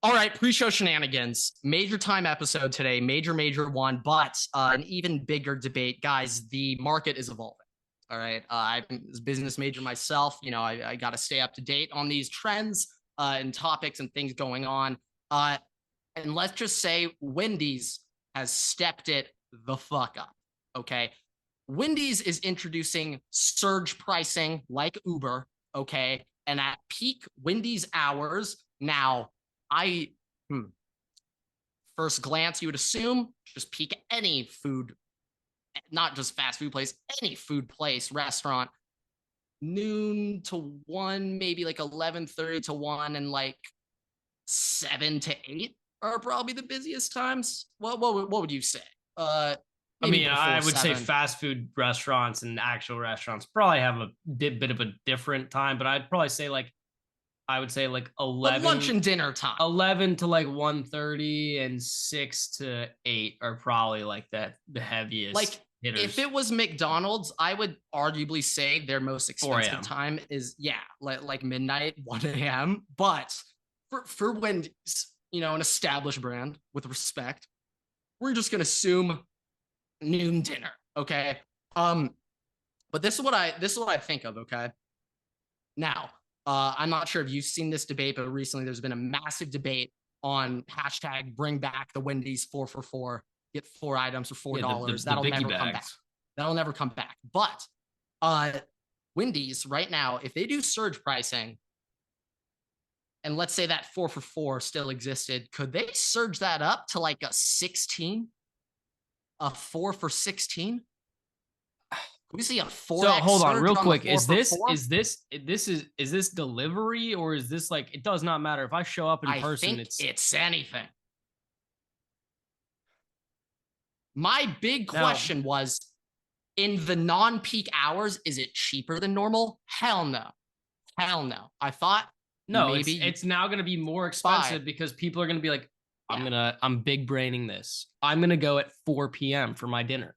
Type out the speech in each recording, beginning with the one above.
All right, pre-show shenanigans. Major time episode today, major one, but an even bigger debate, guys. The market is evolving. All right, I'm a business major myself. I got to stay up to date on these trends and topics and things going on. Uh, and let's just say Wendy's has stepped it the fuck up. Okay, Wendy's is introducing surge pricing like Uber. Okay, and at peak Wendy's hours now I first glance, you would assume just peak any food, not just fast food place, any food place, restaurant, noon to one, maybe like 11:30 to one, and like 7 to 8 are probably the busiest times. What would you say? I Maybe mean, I before would say 7. fast food restaurants and actual restaurants probably have a bit of a different time, but I'd probably say I would say like But lunch 11, and dinner time. 11 to like 1:30 and 6 to 8 are probably like the Like heaviest if hitters. it was McDonald's, I would arguably say their most 4 expensive a.m. time is like midnight, 1 a.m. But for Wendy's, an established brand with respect, we're just gonna assume noon dinner. Okay. But this is what I think of, okay? Now, I'm not sure if you've seen this debate, but recently there's been a massive debate on hashtag bring back the Wendy's 4 for 4, get 4 items for four Yeah, the dollars. the That'll biggie never come back. bags. That'll never come back. But uh Wendy's right now, if they do surge pricing, and let's say that 4 for 4 still existed, could they surge that up to like a 16? A 4 for 16? Can we see a So 4x hold on, surge real on the quick. four Is for this four? is this this is this delivery, or is this like it does not matter if I show up in I person? think It's it's anything. My big now question was, in the non-peak hours, is it cheaper than normal? Hell no. Hell no. I thought no, maybe it's you it's now going to be more buy. expensive because people are going to be like, Yeah. I'm big braining this. I'm gonna go at 4 p.m. for my dinner,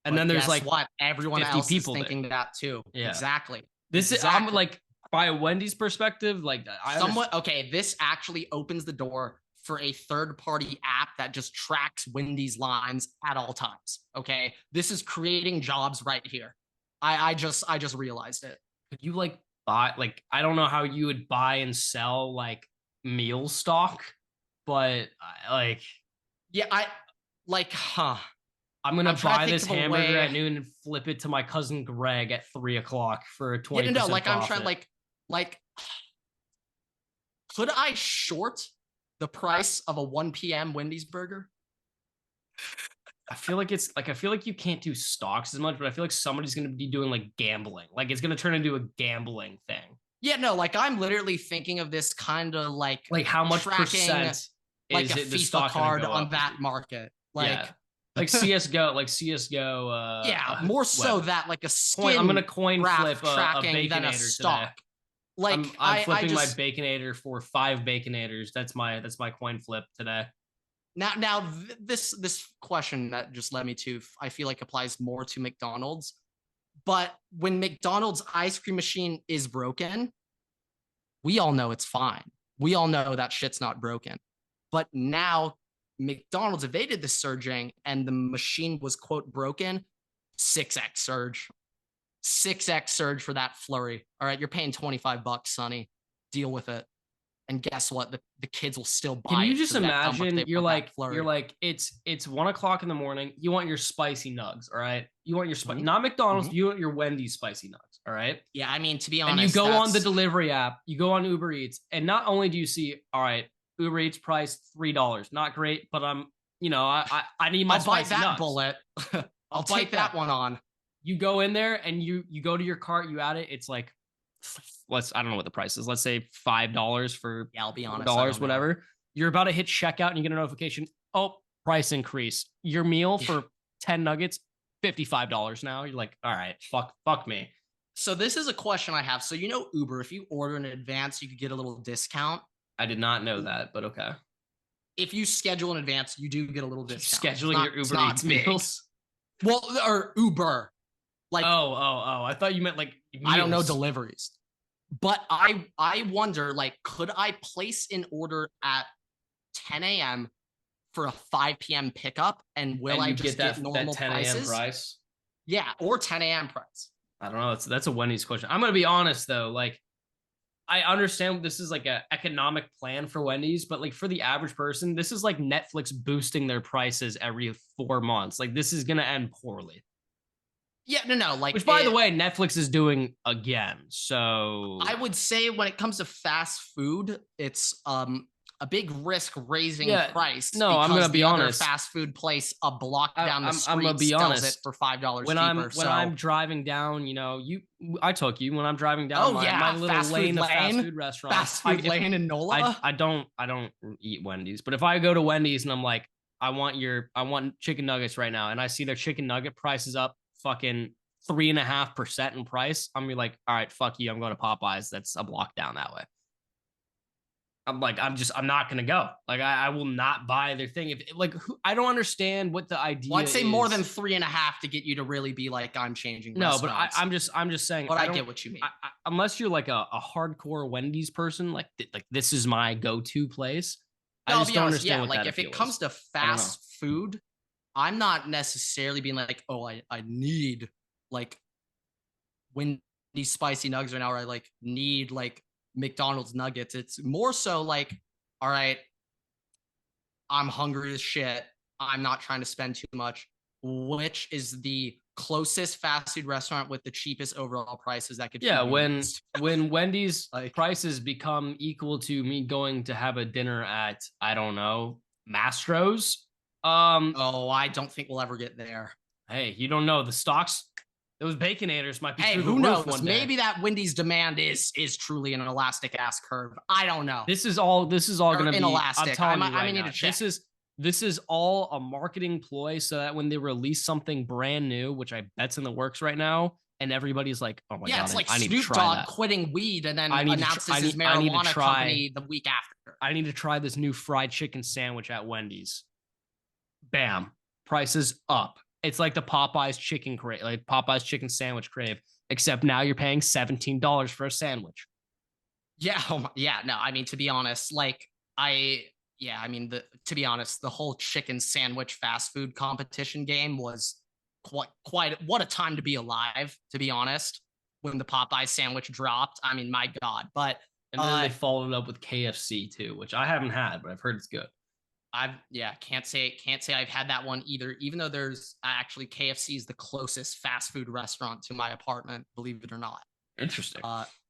and then But there's guess like what? Everyone 50 else is people there. thinking that too. Yeah, Exactly. this is I'm Exactly. like by a Wendy's perspective, like I understand. Somewhat okay. This actually opens the door for a third party app that just tracks Wendy's lines at all times. Okay. This is creating jobs right here. I just realized it. Could you like buy like I don't know how you would buy and sell like meal stock, but like Yeah, I like, huh. I'm gonna I'm trying to buy think this of a hamburger way. at noon and flip it to my cousin Greg at 3 o'clock for a Yeah, no, 20% like I'm trying profit. like could I short the price of a 1 p.m. Wendy's burger? I feel like I feel like you can't do stocks as much, but I feel like somebody's gonna be doing like gambling. Like it's gonna turn into a gambling thing. Yeah, no, like I'm literally thinking of this kind of like Like how much tracking percent like a is it the FIFA stock gonna card go on up? that market. Yeah. Like Like CSGO, like CSGO yeah, more so what that like a coin I'm gonna skin coin graph flip a tracking than a baconator today. stock. Like I'm I flipping my just baconator for 5 baconators. That's my coin flip today. now this question that just led me to, I feel like applies more to McDonald's. But when McDonald's ice cream machine is broken, we all know it's fine. We all know that shit's not broken. But now McDonald's, if they did the surging and the machine was quote broken, 6x surge. 6x surge for that flurry. All right, you're paying $25, Sonny. Deal with it. And guess what? The kids will still Can buy you it just because that's how much imagine they want that you're flurry. like it's 1 o'clock in the morning. You want your spicy nugs, all right? You want your Mm-hmm. not McDonald's, Mm-hmm. you want your Wendy's spicy nugs, all right? Yeah, I mean, to be And you honest, go on the that's delivery app, you go on Uber Eats, and not only do you see, all right, Uber Eats price $3, not great, but I need my I'll bite spicy that nugs. bullet. I'll I'll take bite that that. one on. You go in there and you go to your cart, you add it. It's like I don't know what the price is. Let's say $5 for Yeah, I'll be honest, I $4, don't know. whatever. You're about to hit checkout and you get a notification. Oh, price increase. Your meal Yeah. for 10 nuggets, $55 now. You're like, all right, fuck me. So this is a question I have. So Uber, if you order in advance, you could get a little discount. I did not know that, but okay. If you schedule in advance, you do get a little You're discount. scheduling your It's Uber not Eats big. meals. Well, or Uber. Like Oh. I thought you meant like I don't know meals. deliveries. But I wonder, like, could I place an order at 10 a.m. for a 5 p.m. pickup? And will I just get normal that 10 prices? a.m. price? Yeah, or 10 a.m. price. I don't know. That's a Wendy's question. I'm gonna be honest though. Like, I understand this is like an economic plan for Wendy's, but like for the average person, this is like Netflix boosting their prices every 4 months. Like, this is gonna end poorly. Yeah, no. Like, which, by the way, Netflix is doing again. So I would say when it comes to fast food, it's a big risk raising price. No, I'm gonna be honest. Fast food place a block down the street I'm gonna be sells honest. it for $5 cheaper. When I'm driving down, I took you when I'm driving down my little lane of fast food restaurants. Fast food lane in NOLA. I don't eat Wendy's, but if I go to Wendy's and I'm like, I want chicken nuggets right now, and I see their chicken nugget prices up fucking 3.5% in price, I'm gonna be like, all right, fuck you. I'm going to Popeyes. That's a block down that way. I'm not gonna go. Like, I will not buy their thing. I don't understand what the idea. Well, I'd say more than 3.5 to get you to really be like, I'm changing. No, but I'm just saying. But I get what you mean. Unless you're like a hardcore Wendy's person, like this is my go-to place. No, I just don't understand. Yeah, like if it comes to fast food, I'm not necessarily being like, oh, I need like Wendy's spicy nuggets right now, or I like need like McDonald's nuggets. It's more so like, all right, I'm hungry as shit. I'm not trying to spend too much. Which is the closest fast food restaurant with the cheapest overall prices that could? Yeah, when Wendy's prices become equal to me going to have a dinner at, I don't know, Mastro's. Oh, I don't think we'll ever get there. Hey, you don't know the stocks. Those Baconators might be. Hey, who knows? Maybe that Wendy's demand is truly an elastic ass curve. I don't know. This is all going to be inelastic. I might need to check. This is all a marketing ploy so that when they release something brand new, which I bet's in the works right now, and everybody's like, oh my god, it's like I need Snoop to try Dogg that. quitting weed and then announces his marijuana company the week after. I need to try this new fried chicken sandwich at Wendy's. Bam, prices up. It's like the Popeyes chicken crave, like Popeyes chicken sandwich crave, except now you're paying $17 for a sandwich. Yeah, no, I mean, to be honest, to be honest, the whole chicken sandwich fast food competition game was quite what a time to be alive, to be honest, when the Popeye sandwich dropped. I mean, my God. But and then they followed it up with KFC too, which I haven't had, but I've heard it's good. Can't say I've had that one either, even though there's actually KFC is the closest fast food restaurant to my apartment, believe it or not. Interesting.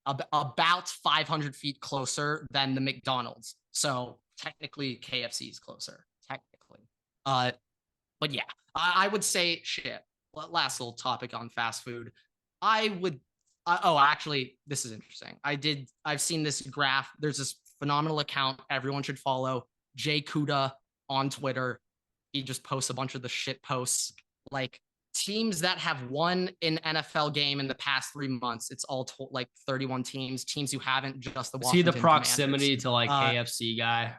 About 500 feet closer than the McDonald's. So technically KFC is closer, technically. But yeah, I would say shit. Last little topic on fast food. Actually, this is interesting. I've seen this graph. There's this phenomenal account everyone should follow, Jay Kuda on Twitter. He just posts a bunch of the shit posts, like teams that have won an NFL game in the past 3 months. It's all like 31 teams who haven't, just the Washington See the proximity Commanders. to like KFC guy.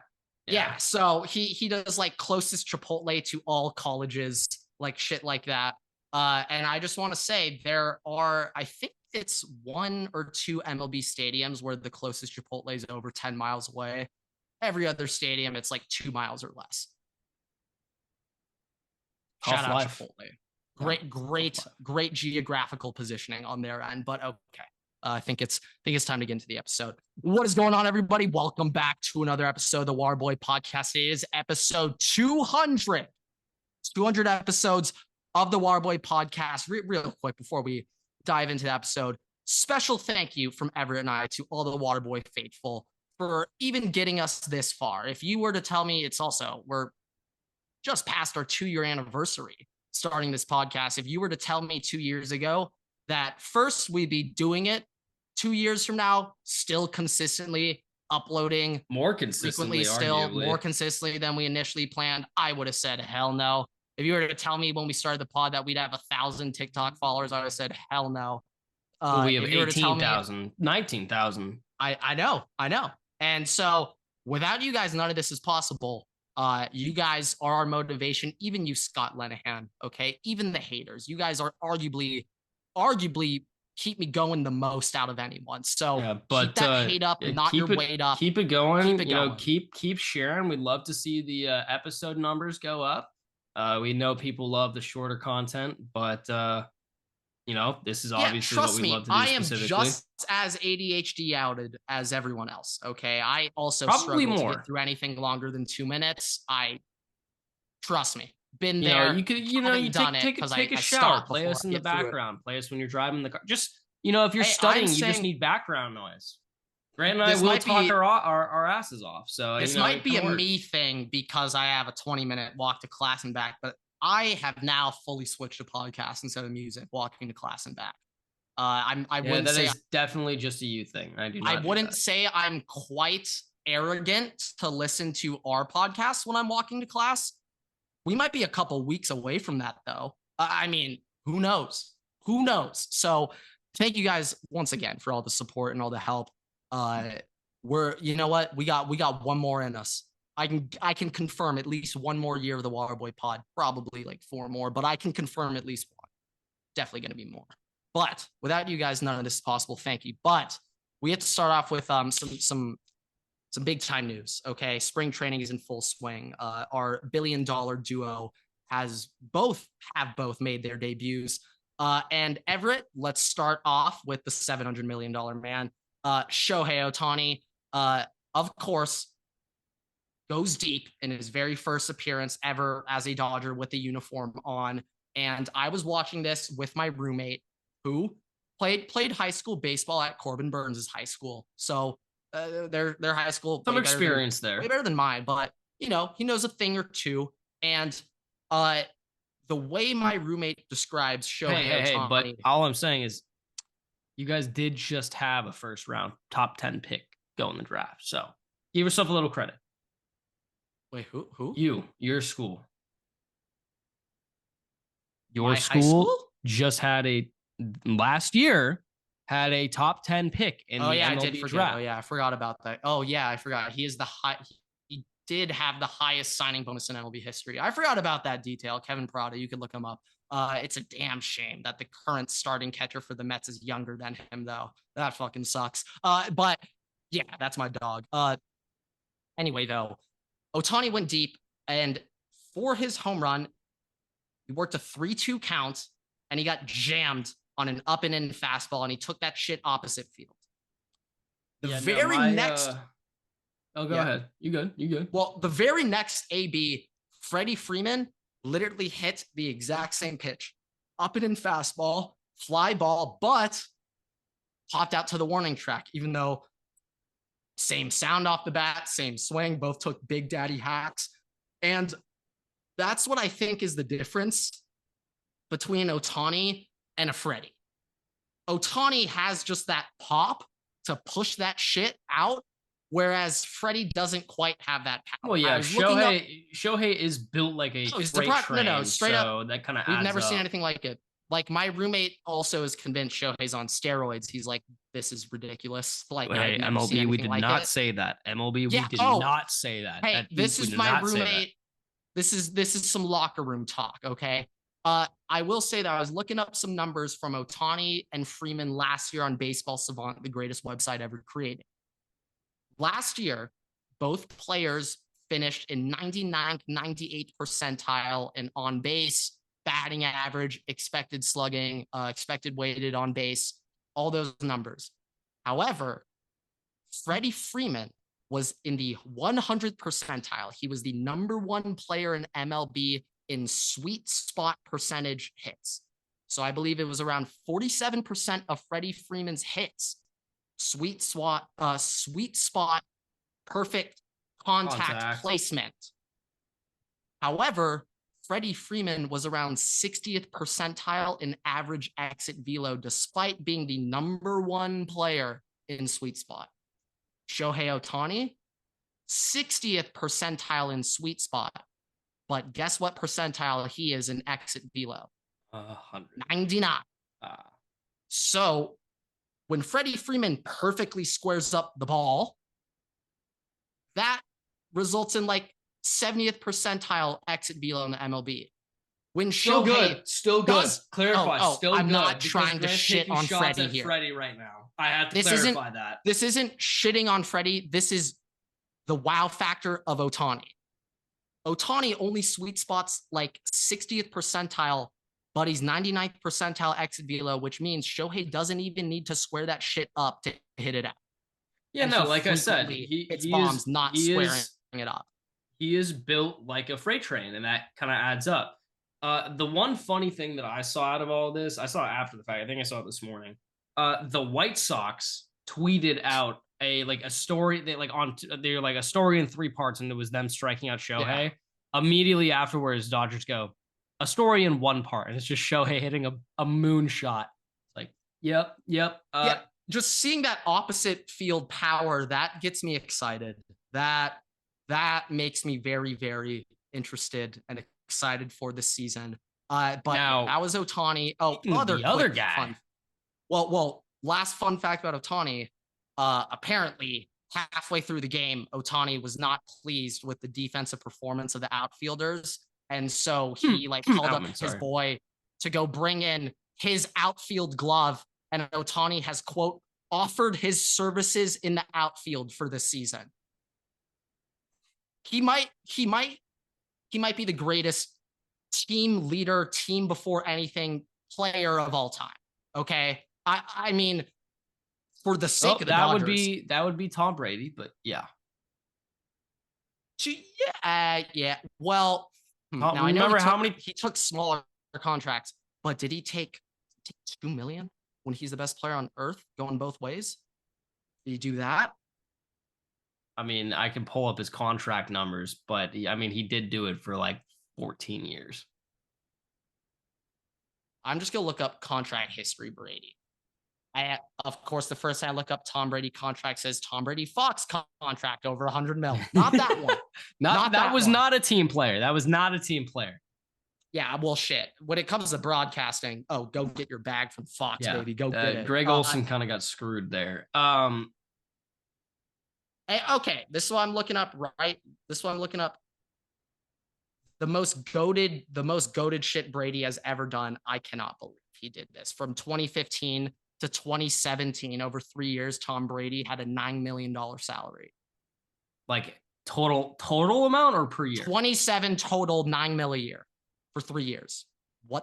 Yeah. So he does like closest Chipotle to all colleges, like shit like that. And I just want to say there are, I think it's 1 or 2 MLB stadiums where the closest Chipotle is over 10 miles away. Every other stadium, it's like 2 miles or less. Shout out Chipotle. Great geographical positioning on their end, but okay. I think it's time to get into the episode. What is going on, everybody? Welcome back to another episode of the Waterboy Podcast. It is episode 200. 200 episodes of the Waterboy Podcast. Real quick before we dive into the episode, special thank you from Everett and I to all the Waterboy faithful for even getting us this far. If you were to tell me, we're just past our 2-year anniversary starting this podcast. If you were to tell me 2 years ago that first we'd be doing it 2 years from now, still consistently uploading, more consistently than we initially planned, I would have said hell no. If you were to tell me when we started the pod that we'd have 1,000 TikTok followers, I would have said hell no. We have 18,000, 19,000. I know. And so without you guys, none of this is possible. You guys are our motivation. Even you, Scott Linehan. Okay. Even the haters, you guys are arguably keep me going the most out of anyone. So Yeah, keep but that hate up, not your weight up. keep it going. Keep it You know, going. keep sharing. We'd love to see the episode numbers go up. We know people love the shorter content, but you know, this is Yeah, obviously what trust we me, love to do I am specifically. just as ADHD outed as everyone else. Okay, I also Probably struggle to more. get through anything longer than 2 minutes. I trust me, been You know, there. you could, you know, you Haven't done it take because take a I shower, stopped play before us I in the get through it. background, play us when you're driving the car. Just, you know, if you're Hey, I'm studying, you just saying need background noise. Grant and I this will might talk be our asses off. So, you this know, might it be can a work. me thing because I have a 20-minute walk to class and back, but I have now fully switched to podcast instead of music, walking to class and back. I Yeah, wouldn't that say is definitely just a you thing. I do I not do wouldn't that. say I'm quite arrogant to listen to our podcast when I'm walking to class. We might be a couple weeks away from that though. I mean, who knows? Who knows? So thank you guys once again for all the support and all the help. We're you know what? We got one more in us. I can confirm at least one more year of the Waterboy Pod, probably like 4 more, but I can confirm at least one. Definitely going to be more. But without you guys, none of this is possible. Thank you. But we have to start off with some big time news. Okay, spring training is in full swing. Our billion-dollar duo have both made their debuts. And Everett, let's start off with the $700 million man, Shohei Ohtani. Of course, goes deep in his very first appearance ever as a Dodger with the uniform on. And I was watching this with my roommate who played high school baseball at Corbin Burns' high school. So their high school Some experience there. way better than mine, but you know, he knows a thing or two. And the way my roommate describes Shohei Ohtani, but all I'm saying is you guys did just have a first round top 10 pick go in the draft. So give yourself a little credit. wait, who? Your school. My high school just had last year had a top 10 pick in the I MLB did forget. draft. Oh yeah, I forgot about that. Oh yeah, I forgot. He did have the highest signing bonus in MLB history. I forgot about that detail. Kevin Prada, you could look him up. It's a damn shame that the current starting catcher for the Mets is younger than him, though. That fucking sucks. But yeah, that's my dog. Anyway, though, Ohtani went deep, and for his home run, he worked a 3-2 count, and he got jammed on an up and in fastball, and he took that shit opposite field. The very next. Oh, go ahead. You good? Well, the very next AB, Freddie Freeman literally hit the exact same pitch, up and in fastball, fly ball, but popped out to the warning track, even though same sound off the bat, same swing, both took big daddy hacks. And that's what I think is the difference between Ohtani and a Freddie. Ohtani has just that pop to push that shit out, whereas Freddie doesn't quite have that power. Well, yeah, Shohei is built like a freight train, straight so up. that kind of We've never seen anything like it. Like my roommate also is convinced Shohei's on steroids. He's like, this is ridiculous. Like, hey, MLB, we did not say that. MLB, we did not say that. Hey, this is my roommate. This is some locker room talk, okay? I will say that I was looking up some numbers from Ohtani and Freeman last year on Baseball Savant, the greatest website ever created. Last year, both players finished in 99th, 98th percentile in on base, batting average, expected slugging, expected weighted on base, all those numbers. However, Freddie Freeman was in the 100th percentile. He was the #1 player in MLB in sweet spot percentage hits. So I believe it was around 47% of Freddie Freeman's hits. Sweet spot, perfect contact placement. However, Freddie Freeman was around 60th percentile in average exit velo, despite being the #1 player in sweet spot. Shohei Ohtani, 60th percentile in sweet spot. But guess what percentile he is in exit velo? 99. So when Freddie Freeman perfectly squares up the ball, that results in like 70th percentile exit velo in the MLB. When Still Shohei good. Still good. Clarify. Still I'm good. not trying to shit on Freddie here. Freddie right now. I have to clarify that. This isn't shitting on Freddie. This is the wow factor of Ohtani. Ohtani only sweet spots like 60th percentile, but he's 99th percentile exit velo, which means Shohei doesn't even need to square that shit up to hit it out. Yeah, and no, like I said, it's bombs, not squaring it up. He is built like a freight train, and that kind of adds up. The one funny thing that I saw out of all this, I saw it after the fact. I think I saw it this morning. The White Sox tweeted out a story. They're like a story in 3 parts, and it was them striking out Shohei. Yeah. Immediately afterwards, Dodgers go a story in 1 part, and it's just Shohei hitting a moonshot. It's like, yep. Yeah, just seeing that opposite field power, that gets me excited. That makes me very, very interested and excited for this season. But now, that was Ohtani. Oh, the other guy. Well, last fun fact about Ohtani. Apparently, halfway through the game, Ohtani was not pleased with the defensive performance of the outfielders. And so he called up his boy to go bring in his outfield glove. And Ohtani has, quote, offered his services in the outfield for this season. He might be the greatest team leader, team before anything player of all time. Okay. I mean, for the sake of the Dodgers, that would be Tom Brady, but yeah. Yeah. Well, now I know he took smaller contracts, but did he take $2 million when he's the best player on earth going both ways? Did he do that? I mean, I can pull up his contract numbers, but I mean, he did do it for like 14 years. I'm just going to look up contract history, Brady. Of course, the first I look up Tom Brady contract says Tom Brady Fox contract over $100 million. Not that one. That was not a team player. That was not a team player. Yeah, well, shit. When it comes to broadcasting, go get your bag from Fox, baby. Go get it. Greg Olson kind of got screwed there. Okay, this is what I'm looking up, right? This is what I'm looking up. The most goated shit Brady has ever done. I cannot believe he did this. From 2015 to 2017, over 3 years, Tom Brady had a $9 million salary. Like total amount or per year? 27 total, $9 million a year for 3 years.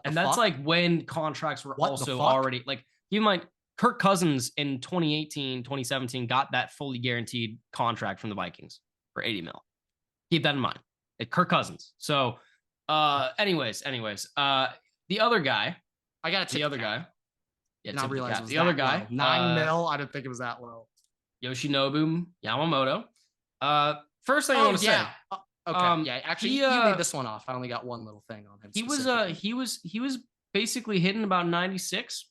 And that's like when contracts were also already like you might. Kirk Cousins in 2018, 2017 got that fully guaranteed contract from the Vikings for $80 million. Keep that in mind. Kirk Cousins. So, anyways, the other guy. I got to the other guy. Yeah, not realize the other guy. Low. $9 million. I didn't think it was that low. Yoshinobu Yamamoto. First thing I want to say. Okay. Yeah. Actually, you leave this one off. I only got one little thing on him. He was basically hitting about 96.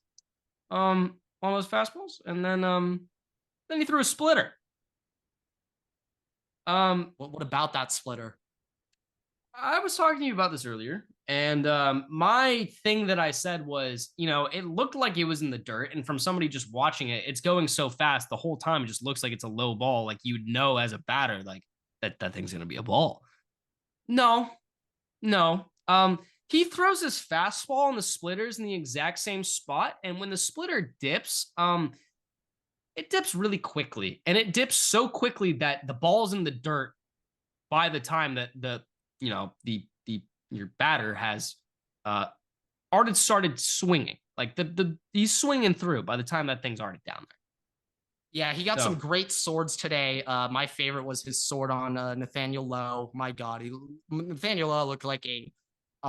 On those fastballs, and then he threw a splitter. What about that splitter? I was talking to you about this earlier, and my thing that I said was, it looked like it was in the dirt, and from somebody just watching it, it's going so fast the whole time. It just looks like it's a low ball. Like you'd know as a batter, like that thing's gonna be a ball. No. He throws his fastball and the splitters in the exact same spot. And when the splitter dips, it dips really quickly. And it dips so quickly that the ball's in the dirt by the time that your batter has already started swinging. Like he's swinging through by the time that thing's already down there. Yeah, he got some great swords today. My favorite was his sword on Nathaniel Lowe. My God, Nathaniel Lowe looked like a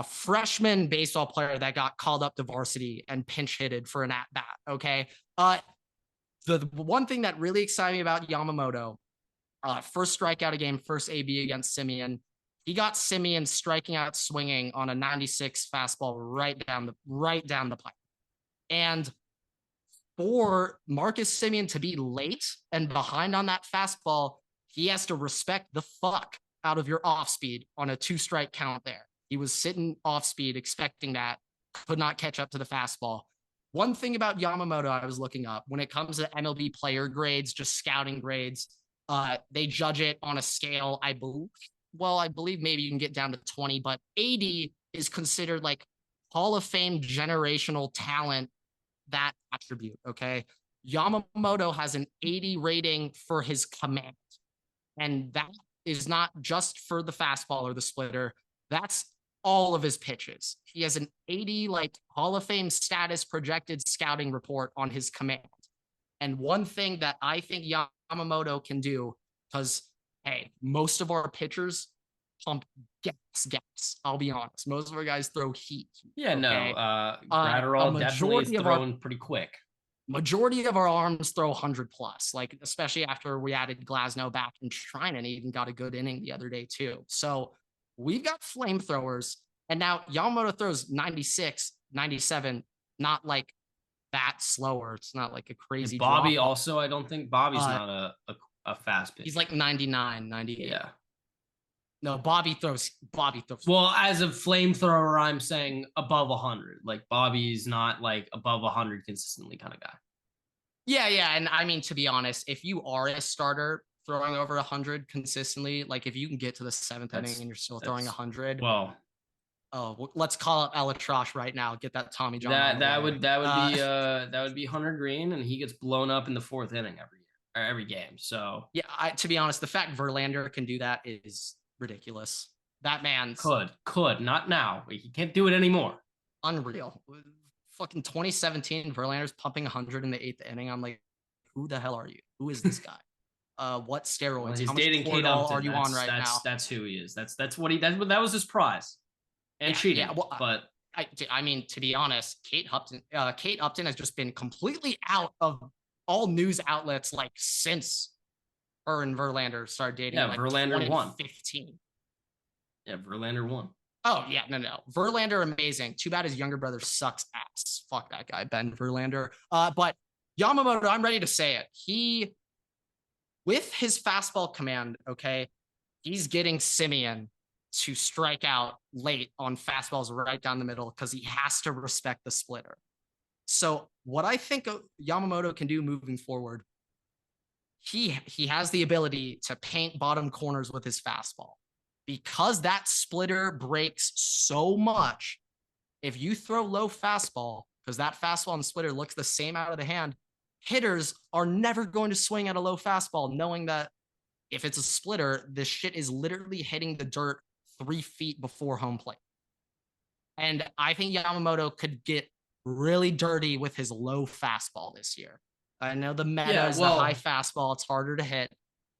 freshman baseball player that got called up to varsity and pinch hitted for an at-bat, okay? The one thing that really excited me about Yamamoto, first strikeout of game, first AB against Semien, he got Semien striking out swinging on a 96 fastball right down the pipe. And for Marcus Semien to be late and behind on that fastball, he has to respect the fuck out of your off speed on a 2-strike count there. He was sitting off speed, expecting that, could not catch up to the fastball. One thing about Yamamoto I was looking up, when it comes to MLB player grades, just scouting grades, they judge it on a scale, I believe maybe you can get down to 20, but 80 is considered like Hall of Fame generational talent, that attribute. Okay. Yamamoto has an 80 rating for his command. And that is not just for the fastball or the splitter. That's all of his pitches. He has an 80 like Hall of Fame status projected scouting report on his command. And one thing that I think Yamamoto can do, because hey, most of our pitchers pump gas. I'll be honest. Most of our guys throw heat. Yeah, okay? no. Gratterall definitely is throwing pretty quick. Majority of our arms throw 100 plus, like especially after we added Glasnow back, and Shrinen even got a good inning the other day too. So we've got flamethrowers, and now Yamamoto throws 96, 97, not like that slower. It's not like a crazy Bobby drop. Also, I don't think Bobby's not a fast pitcher. He's like 99, 98. Yeah. No, Bobby throws. Well, as a flamethrower, I'm saying above 100. Like Bobby's not like above 100 consistently kind of guy. Yeah, and I mean, to be honest, if you are a starter throwing over 100 consistently, like if you can get to the seventh inning and you're still throwing 100, well, let's call up Elatrosh right now. Get that Tommy John. That would be Hunter Green, and he gets blown up in the fourth inning every game. So yeah, to be honest, the fact Verlander can do that is ridiculous. That man's could not now. He can't do it anymore. Unreal. Fucking 2017, Verlander's pumping 100 in the 8th inning. I'm like, who the hell are you? Who is this guy? What steroids? Well, he's How dating much Kate Cordell Upton. are you on right now? That's who he is. That was his prize. And cheating. Yeah, well, but I mean, to be honest, Kate Upton has just been completely out of all news outlets like since her and Verlander started dating. Yeah, like Verlander won. 2015. Yeah, Verlander won. Oh yeah, no. Verlander amazing. Too bad his younger brother sucks ass. Fuck that guy, Ben Verlander. But Yamamoto, I'm ready to say it. He, with his fastball command, okay, he's getting Simeon to strike out late on fastballs right down the middle because he has to respect the splitter. So what I think Yamamoto can do moving forward, he has the ability to paint bottom corners with his fastball. Because that splitter breaks so much, if you throw low fastball, because that fastball and splitter looks the same out of the hand, hitters are never going to swing at a low fastball, knowing that if it's a splitter, this shit is literally hitting the dirt 3 feet before home plate. And I think Yamamoto could get really dirty with his low fastball this year. I know the meta is the high fastball. It's harder to hit.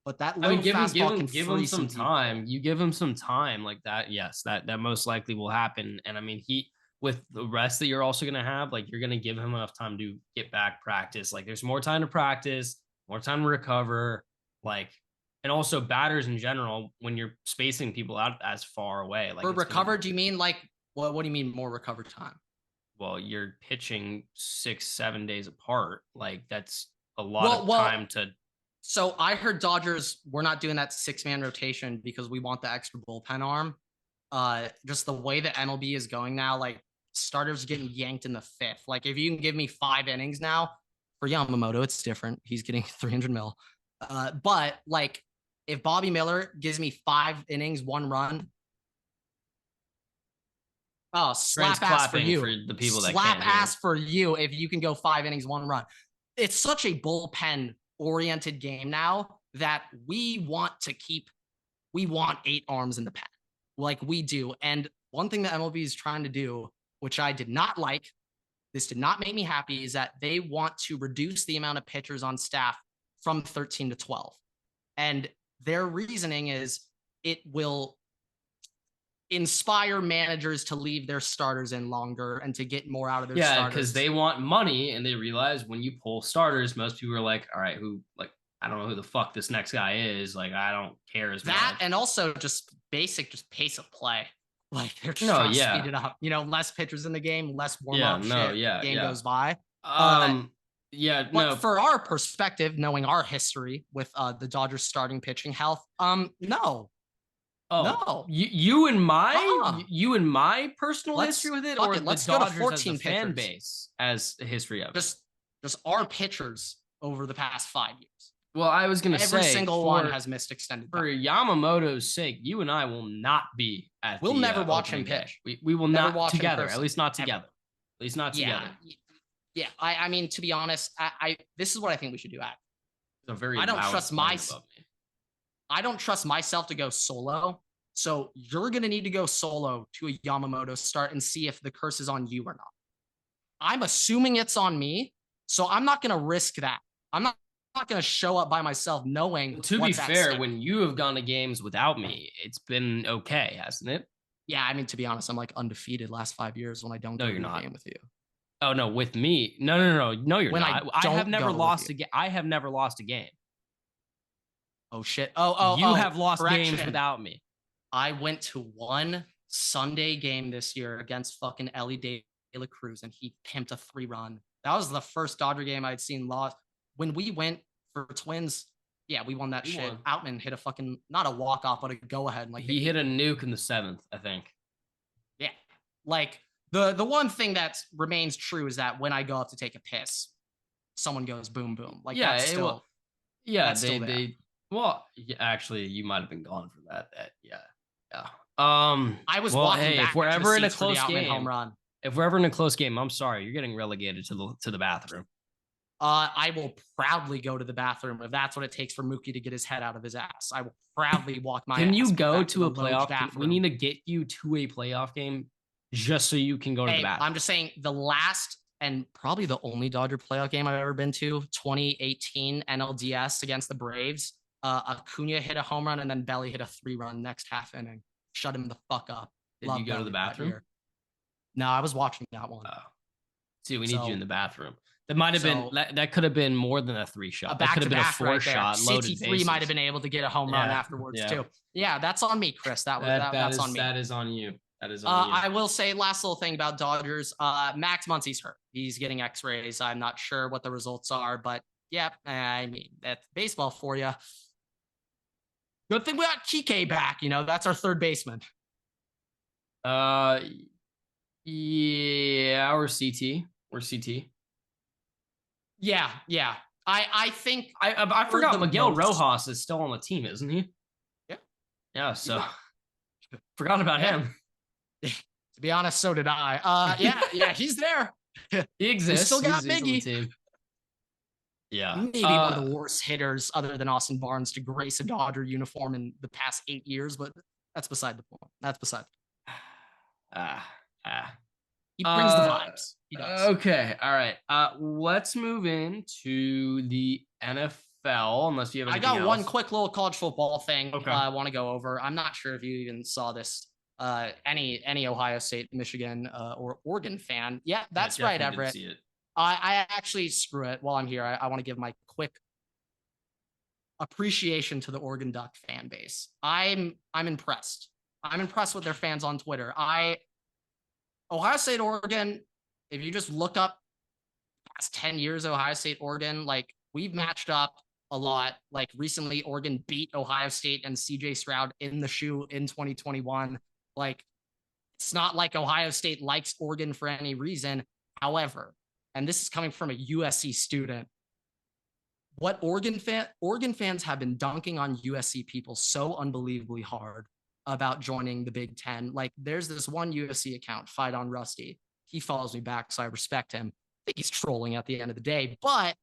But that low fastball can give him some time. You give him some time like that. Yes, that most likely will happen. And I mean, with the rest that you're also going to have, like you're going to give him enough time to get back practice. Like there's more time to practice, more time to recover. Like, and also batters in general, when you're spacing people out as far away. Like for recover, do you mean like what do you mean more recover time? Well, you're pitching 6-7 days apart. Like that's a lot of time to. So I heard Dodgers, we're not doing that 6-man rotation because we want the extra bullpen arm. Just the way that MLB is going now, like starters getting yanked in the 5th. Like if you can give me 5 innings now for Yamamoto, it's different. He's getting 300 mil. But like if Bobby Miller gives me 5 innings, 1 run. Oh, slap ass for you. For the people that slap ass for you if you can go 5 innings, 1 run. It's such a bullpen oriented game now that we want 8 arms in the pen like we do. And one thing that MLB is trying to do, which I did not like, this did not make me happy, is that they want to reduce the amount of pitchers on staff from 13 to 12. And their reasoning is it will inspire managers to leave their starters in longer and to get more out of their starters. Yeah, because they want money and they realize when you pull starters, most people are like, all right, I don't know who the fuck this next guy is. Like, I don't care as much. That and also just pace of play. Like they're just trying to speed it up. Less pitchers in the game, less warm-up game goes by. But for our perspective, knowing our history with the Dodgers starting pitching health, no. Oh, no. You and my personal history with it, or let's go to 14 fan base as a history of just our pitchers over the past 5 years. Well, I was gonna Every say single one has missed extended for time. Yamamoto's sake, you and I will not be at. We'll the, never watch him game. pitch. We will Never not watch him together. At personally, least not ever. together. At least not together. Yeah. I mean, to be honest, I this is what I think we should do. I don't trust I don't trust myself to go solo. So you're gonna need to go solo to a Yamamoto start and see if the curse is on you or not. I'm assuming it's on me, so I'm not gonna risk that. I'm not gonna show up by myself knowing. Well, to be fair, when you have gone to games without me, it's been okay, hasn't it? Yeah, I mean, to be honest, I'm like undefeated last 5 years when I don't go to a game with you. Oh no, with me? No, you're when not. I have never lost a game. I have never lost a game. Oh shit! You have lost games without me. I went to one Sunday game this year against fucking Ellie De La Cruz, and he pimped a 3-run. That was the first Dodger game I'd seen lost. When we went for Twins, yeah, we won that shit. Outman hit a fucking, not a walk-off, but a go-ahead. Like he hit a nuke in the 7th, I think. Yeah. Like, the one thing that remains true is that when I go up to take a piss, someone goes boom, boom. Like, yeah, that's still... Well, actually, you might have been gone for that. Yeah. I was walking back. If we're ever in a close game, home run. If we're ever in a close game, I'm sorry, you're getting relegated to the bathroom. I will proudly go to the bathroom if that's what it takes for Mookie to get his head out of his ass. I will proudly walk my. Can you go to a playoff game? We need to get you to a playoff game just so you can go to the bathroom. I'm just saying the last and probably the only Dodger playoff game I've ever been to, 2018 NLDS against the Braves. Acuna hit a home run and then Belly hit a 3-run next half inning. Shut him the fuck up. Did you go to the bathroom? No, I was watching that one. See, we need you in the bathroom. That might have been. That could have been more than a 3-shot. That could have been a 4-shot. Loaded bases. Might have been able to get a home run afterwards too. Yeah, that's on me, Chris. That's on me. That is on you. That is on you. I will say last little thing about Dodgers. Max Muncy's hurt. He's getting X-rays. I'm not sure what the results are, but yeah, I mean that's baseball for you. Good thing we got Kike back. You know, that's our third baseman. Yeah, we're CT. We're CT. Yeah. I think I forgot Miguel Rojas is still on the team, isn't he? Yeah. Yeah. So forgot about him. To be honest, so did I. Yeah, he's there. He exists. We still got Miggy. Yeah. Maybe one of the worst hitters other than Austin Barnes to grace a Dodger uniform in the past 8 years, but that's beside the point. He brings the vibes. He does. Okay. All right. Let's move into the NFL, unless you have anything else. One quick little college football thing I want to go over. I'm not sure if you even saw this. Any Ohio State, Michigan, or Oregon fan. Yeah, that's right, Everett. See it. I actually, screw it. While I'm here, I want to give my quick appreciation to the Oregon Duck fan base. I'm impressed. I'm impressed with their fans on Twitter. Ohio State, Oregon, if you just look up past 10 years, Ohio State, Oregon, like we've matched up a lot. Like recently, Oregon beat Ohio State and CJ Stroud in the shoe in 2021. Like it's not like Ohio State likes Oregon for any reason. However, and this is coming from a USC student, what Oregon fans have been dunking on USC people so unbelievably hard about joining the Big Ten. Like there's this one USC account, Fight on Rusty. He follows me back, so I respect him. I think he's trolling at the end of the day, but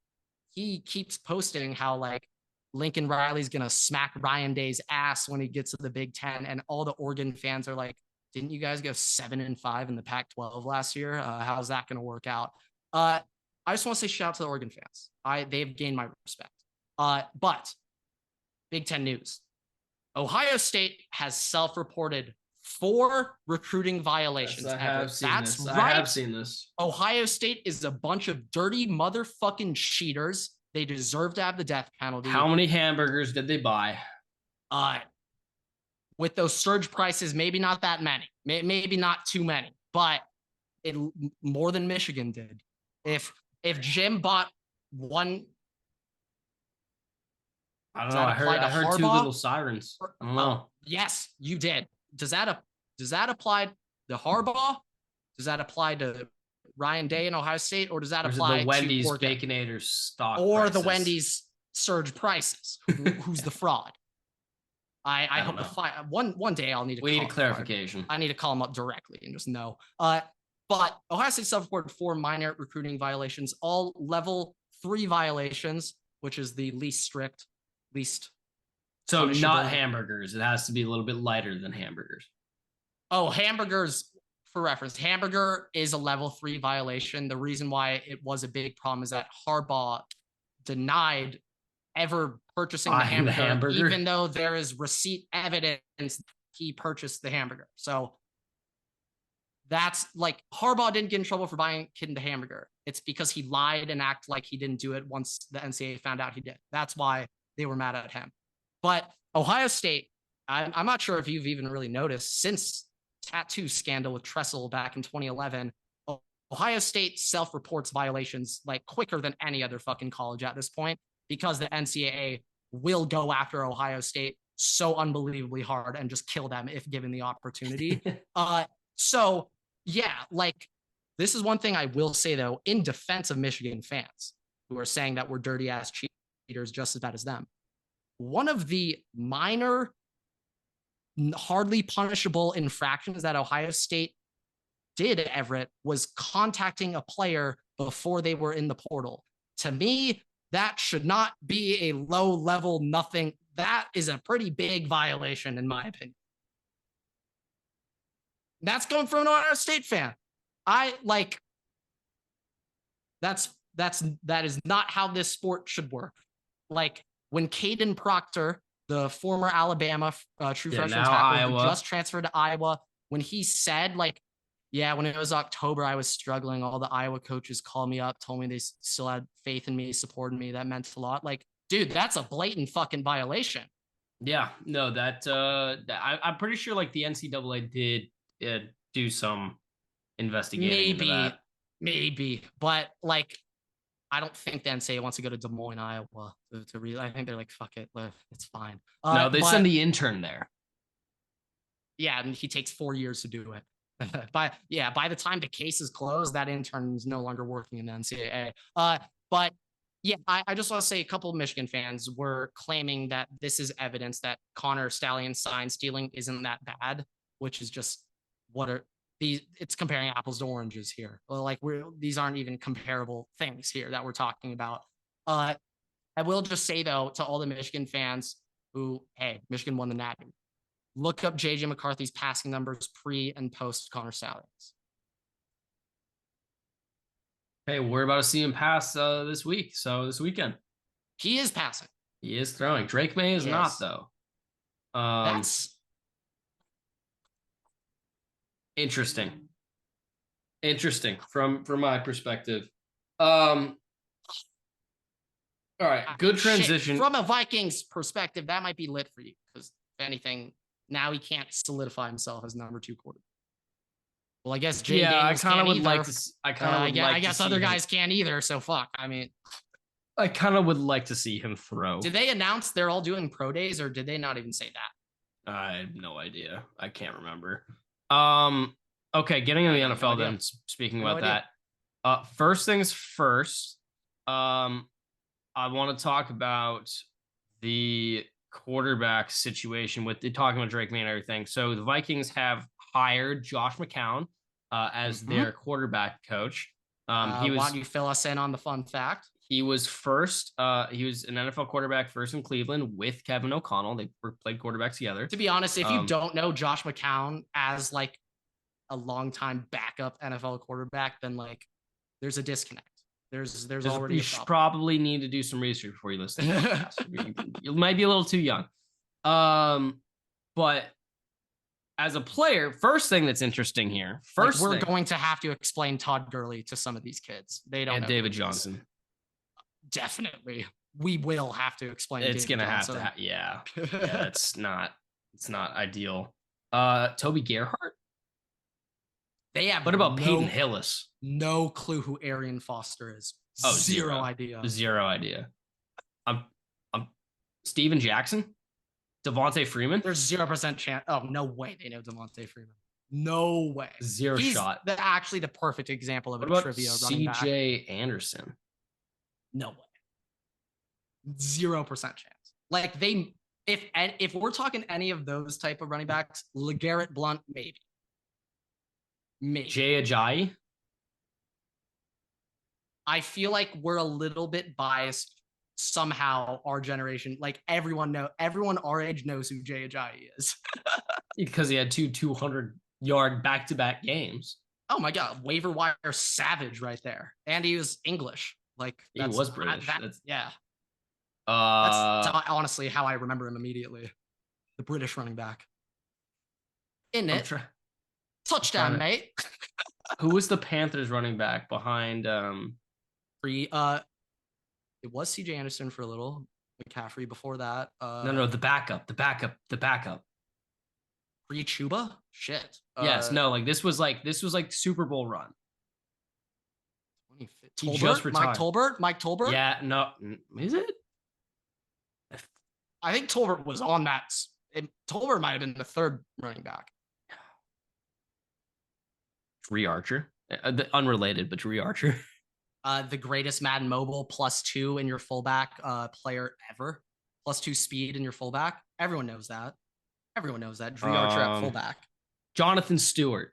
he keeps posting how like Lincoln Riley's going to smack Ryan Day's ass when he gets to the Big Ten. And all the Oregon fans are like, didn't you guys go 7-5 in the Pac-12 last year? How's that going to work out? I just want to say shout out to the Oregon fans. They've gained my respect. But Big Ten news. Ohio State has self-reported 4 recruiting violations. Yes, I have seen this. Ohio State is a bunch of dirty motherfucking cheaters. They deserve to have the death penalty. How many hamburgers did they buy? With those surge prices, maybe not that many. Maybe not too many, but more than Michigan did. If Jim bought one, I don't know. I heard 2 little sirens. I don't know. Yes, you did. Does that apply to Harbaugh? Does that apply to Ryan Day in Ohio State, or does that apply the Wendy's to Baconator stock or prices? the Wendy's surge prices. Who's the fraud? I hope to find one day I'll need to. We need a clarification. I need to call him up directly and just know. But Ohio State self-reported 4 minor recruiting violations, all level 3 violations, which is the least strict, least. So not hamburgers. It has to be a little bit lighter than hamburgers. Oh, hamburgers. For reference, hamburger is a level 3 violation. The reason why it was a big problem is that Harbaugh denied ever purchasing the hamburger, even though there is receipt evidence he purchased the hamburger. So that's like Harbaugh didn't get in trouble for buying kid the hamburger. It's because he lied and acted like he didn't do it once the NCAA found out he did. That's why they were mad at him. But Ohio State, I'm not sure if you've even really noticed since tattoo scandal with Tressel back in 2011, Ohio State self-reports violations like quicker than any other fucking college at this point, because the NCAA will go after Ohio State so unbelievably hard and just kill them if given the opportunity. So yeah, like this is one thing I will say though, in defense of Michigan fans who are saying that we're dirty ass cheaters just as bad as them. One of the minor, hardly punishable infractions that Ohio State did at Everett was contacting a player before they were in the portal. To me, that should not be a low level nothing. That is a pretty big violation, in my opinion. That's going from an Ohio State fan. That is not how this sport should work. Like when Caden Proctor, the former Alabama true freshman tackle who just transferred to Iowa, when he said like, yeah, when it was October, I was struggling. All the Iowa coaches called me up, told me they still had faith in me, supported me. That meant a lot. Like, dude, that's a blatant fucking violation. Yeah, no, I'm pretty sure like the NCAA did do some investigating. Maybe, but like, I don't think the NCAA wants to go to Des Moines, Iowa to read. I think they're like, fuck it, it's fine. No, they send the intern there. Yeah, and he takes 4 years to do it. By the time the case is closed, that intern is no longer working in the NCAA. But yeah, I just want to say a couple of Michigan fans were claiming that this is evidence that Connor Stalions sign stealing isn't that bad, which is just it's comparing apples to oranges here. Like these aren't even comparable things here that we're talking about. I will just say though, to all the Michigan fans who, hey, Michigan won the Natty. Look up JJ McCarthy's passing numbers pre and post Connor Stalions. Hey, we're about to see him pass this week. So this weekend. He is passing. He is throwing. Drake May is not, though. That's interesting. Interesting from my perspective. All right, good transition. From a Vikings perspective, that might be lit for you because if anything, now he can't solidify himself as number 2 quarterback. Well, I guess Jay Daniels I would like to. I guess other guys can't either. So fuck. I mean, I kind of would like to see him throw. Did they announce they're all doing pro days, or did they not even say that? I have no idea. I can't remember. Okay, getting into the NFL then. Speaking about that, first things first. I want to talk about the quarterback situation with talking about Drake May and everything. So the Vikings have hired Josh McCown as their quarterback coach. Why don't you fill us in on the fun fact? He was first. He was an NFL quarterback first in Cleveland with Kevin O'Connell. They played quarterback together. To be honest, if you don't know Josh McCown as like a longtime backup NFL quarterback, then like there's a disconnect. There's already. You should probably need to do some research before you listen. You might be a little too young. But as a player, first thing that's interesting here. We're going to have to explain Todd Gurley to some of these kids. They don't. And David Johnson. Definitely, we will have to explain. It's David gonna Johnson. have to. Yeah, it's not ideal. Toby Gerhart. They have. What about Peyton Hillis? No clue who Arian Foster is. Zero idea. Zero idea. I'm Steven Jackson, Devontae Freeman. There's 0% chance. Oh, no way they know Devontae Freeman. No way. Zero shot. Actually the perfect example of what a about trivia running back. CJ Anderson. No way. 0% chance. Like if we're talking any of those type of running backs, LeGarrette Blount, maybe. Jay Ajayi. I feel like we're a little bit biased somehow. Our generation, like everyone our age knows who Jay Ajayi is because he had 200-yard back-to-back games. Oh my god, waiver wire savage right there, and he was English. Like he was British. Yeah. That's honestly how I remember him immediately. The British running back. In it. Touchdown, mate. Who was the Panthers running back behind it was CJ Anderson for a little. McCaffrey before that. No, the backup. Free Chuba? Shit. Yes, no, like this was like Super Bowl run. He just retired. Mike Tolbert? Yeah, no. Is it? I think Tolbert was on that. Tolbert might have been the third running back. Dree Archer. Unrelated, but Dree Archer. The greatest Madden Mobile +2 in your fullback player ever. +2 speed in your fullback. Everyone knows that. Dree Archer at fullback. Jonathan Stewart.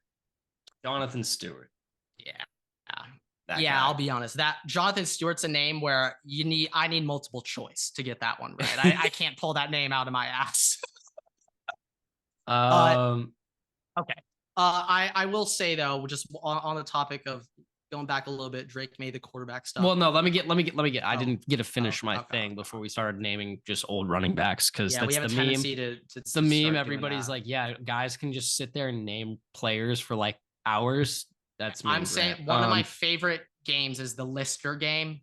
Yeah. I'll be honest. That Jonathan Stewart's a name where I need multiple choice to get that one right. I can't pull that name out of my ass. Okay. I will say though, just on the topic of going back a little bit, Drake made the quarterback stuff. Well, no, let me get. I didn't get to finish my thing before we started naming just old running backs because that's the meme. It's the meme. Everybody's like, yeah, guys can just sit there and name players for like hours. That's me. I'm saying one of my favorite games is the Lister game.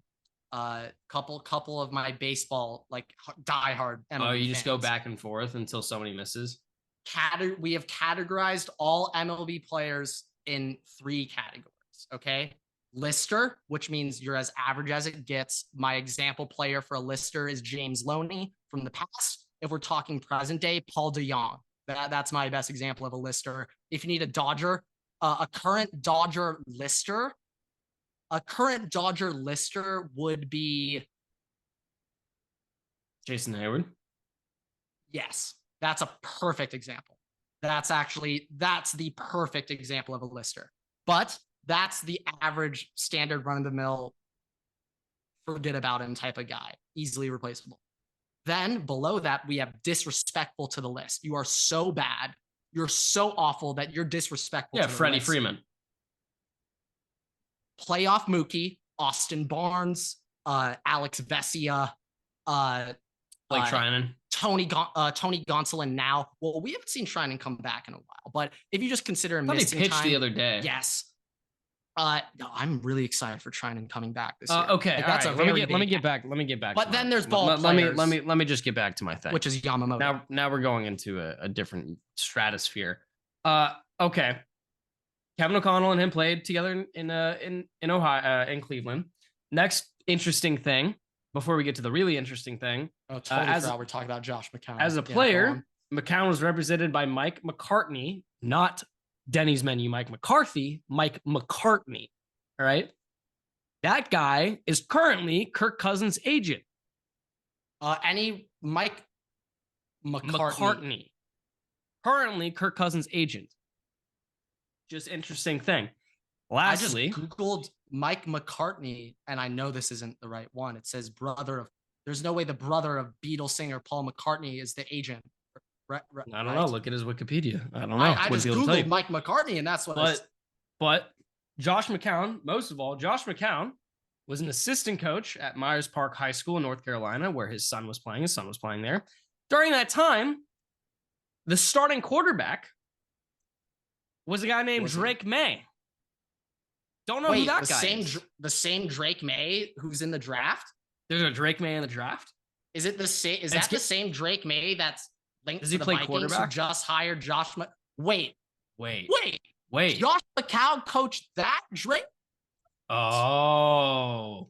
Couple of my baseball like diehard MLB you just go back and forth until somebody misses. We have categorized all MLB players in 3 categories. Okay. Lister, which means you're as average as it gets. My example player for a Lister is James Loney from the past. If we're talking present day, Paul DeJong. That's my best example of a Lister. If you need a Dodger, a current Dodger Lister would be Jason Hayward. Yes, that's a perfect example. That's the perfect example of a Lister. But that's the average standard run-of-the-mill, forget about him type of guy, easily replaceable. Then below that, we have disrespectful to the list. You are so bad. You're so awful that you're disrespectful. Yeah, Freddie Freeman. Playoff Mookie, Austin Barnes, Alex Vesia, Blake Trinan. Tony Gonsolin now. Well, we haven't seen Trinan come back in a while, but if you just consider him missing pitched time, the other day. Yes. No, I'm really excited for Trinan coming back this year. Okay, like, let me get back. But then there's ball players. Let me just get back to my thing, which is Yamamoto. Now we're going into a different stratosphere. Okay. Kevin O'Connell and him played together in Ohio, in Cleveland. Next interesting thing, before we get to the really interesting thing, we're talking about Josh McCown. As a player, McCown was represented by Mike McCartney, not Denny's Menu Mike McCarthy, Mike McCartney. All right. That guy is currently Kirk Cousins' agent. Mike McCartney. Currently Kirk Cousins' agent. Just interesting thing. Lastly, I just Googled Mike McCartney, and I know this isn't the right one. It says there's no way the brother of Beatles singer Paul McCartney is the agent. I don't know. Look at his Wikipedia. I don't know. I just Googled Mike McCartney, and that's what. But Josh McCown, most of all, Josh McCown was an assistant coach at Myers Park High School in North Carolina, where his son was playing. His son was playing there. During that time, the starting quarterback was a guy named Drake May. Don't know who that guy is. The same Drake May who's in the draft? There's a Drake May in the draft? Is it the same? Is that the same Drake May that's linked to the Vikings who just hired Josh? Wait. Josh McCown coached that Drake? Oh.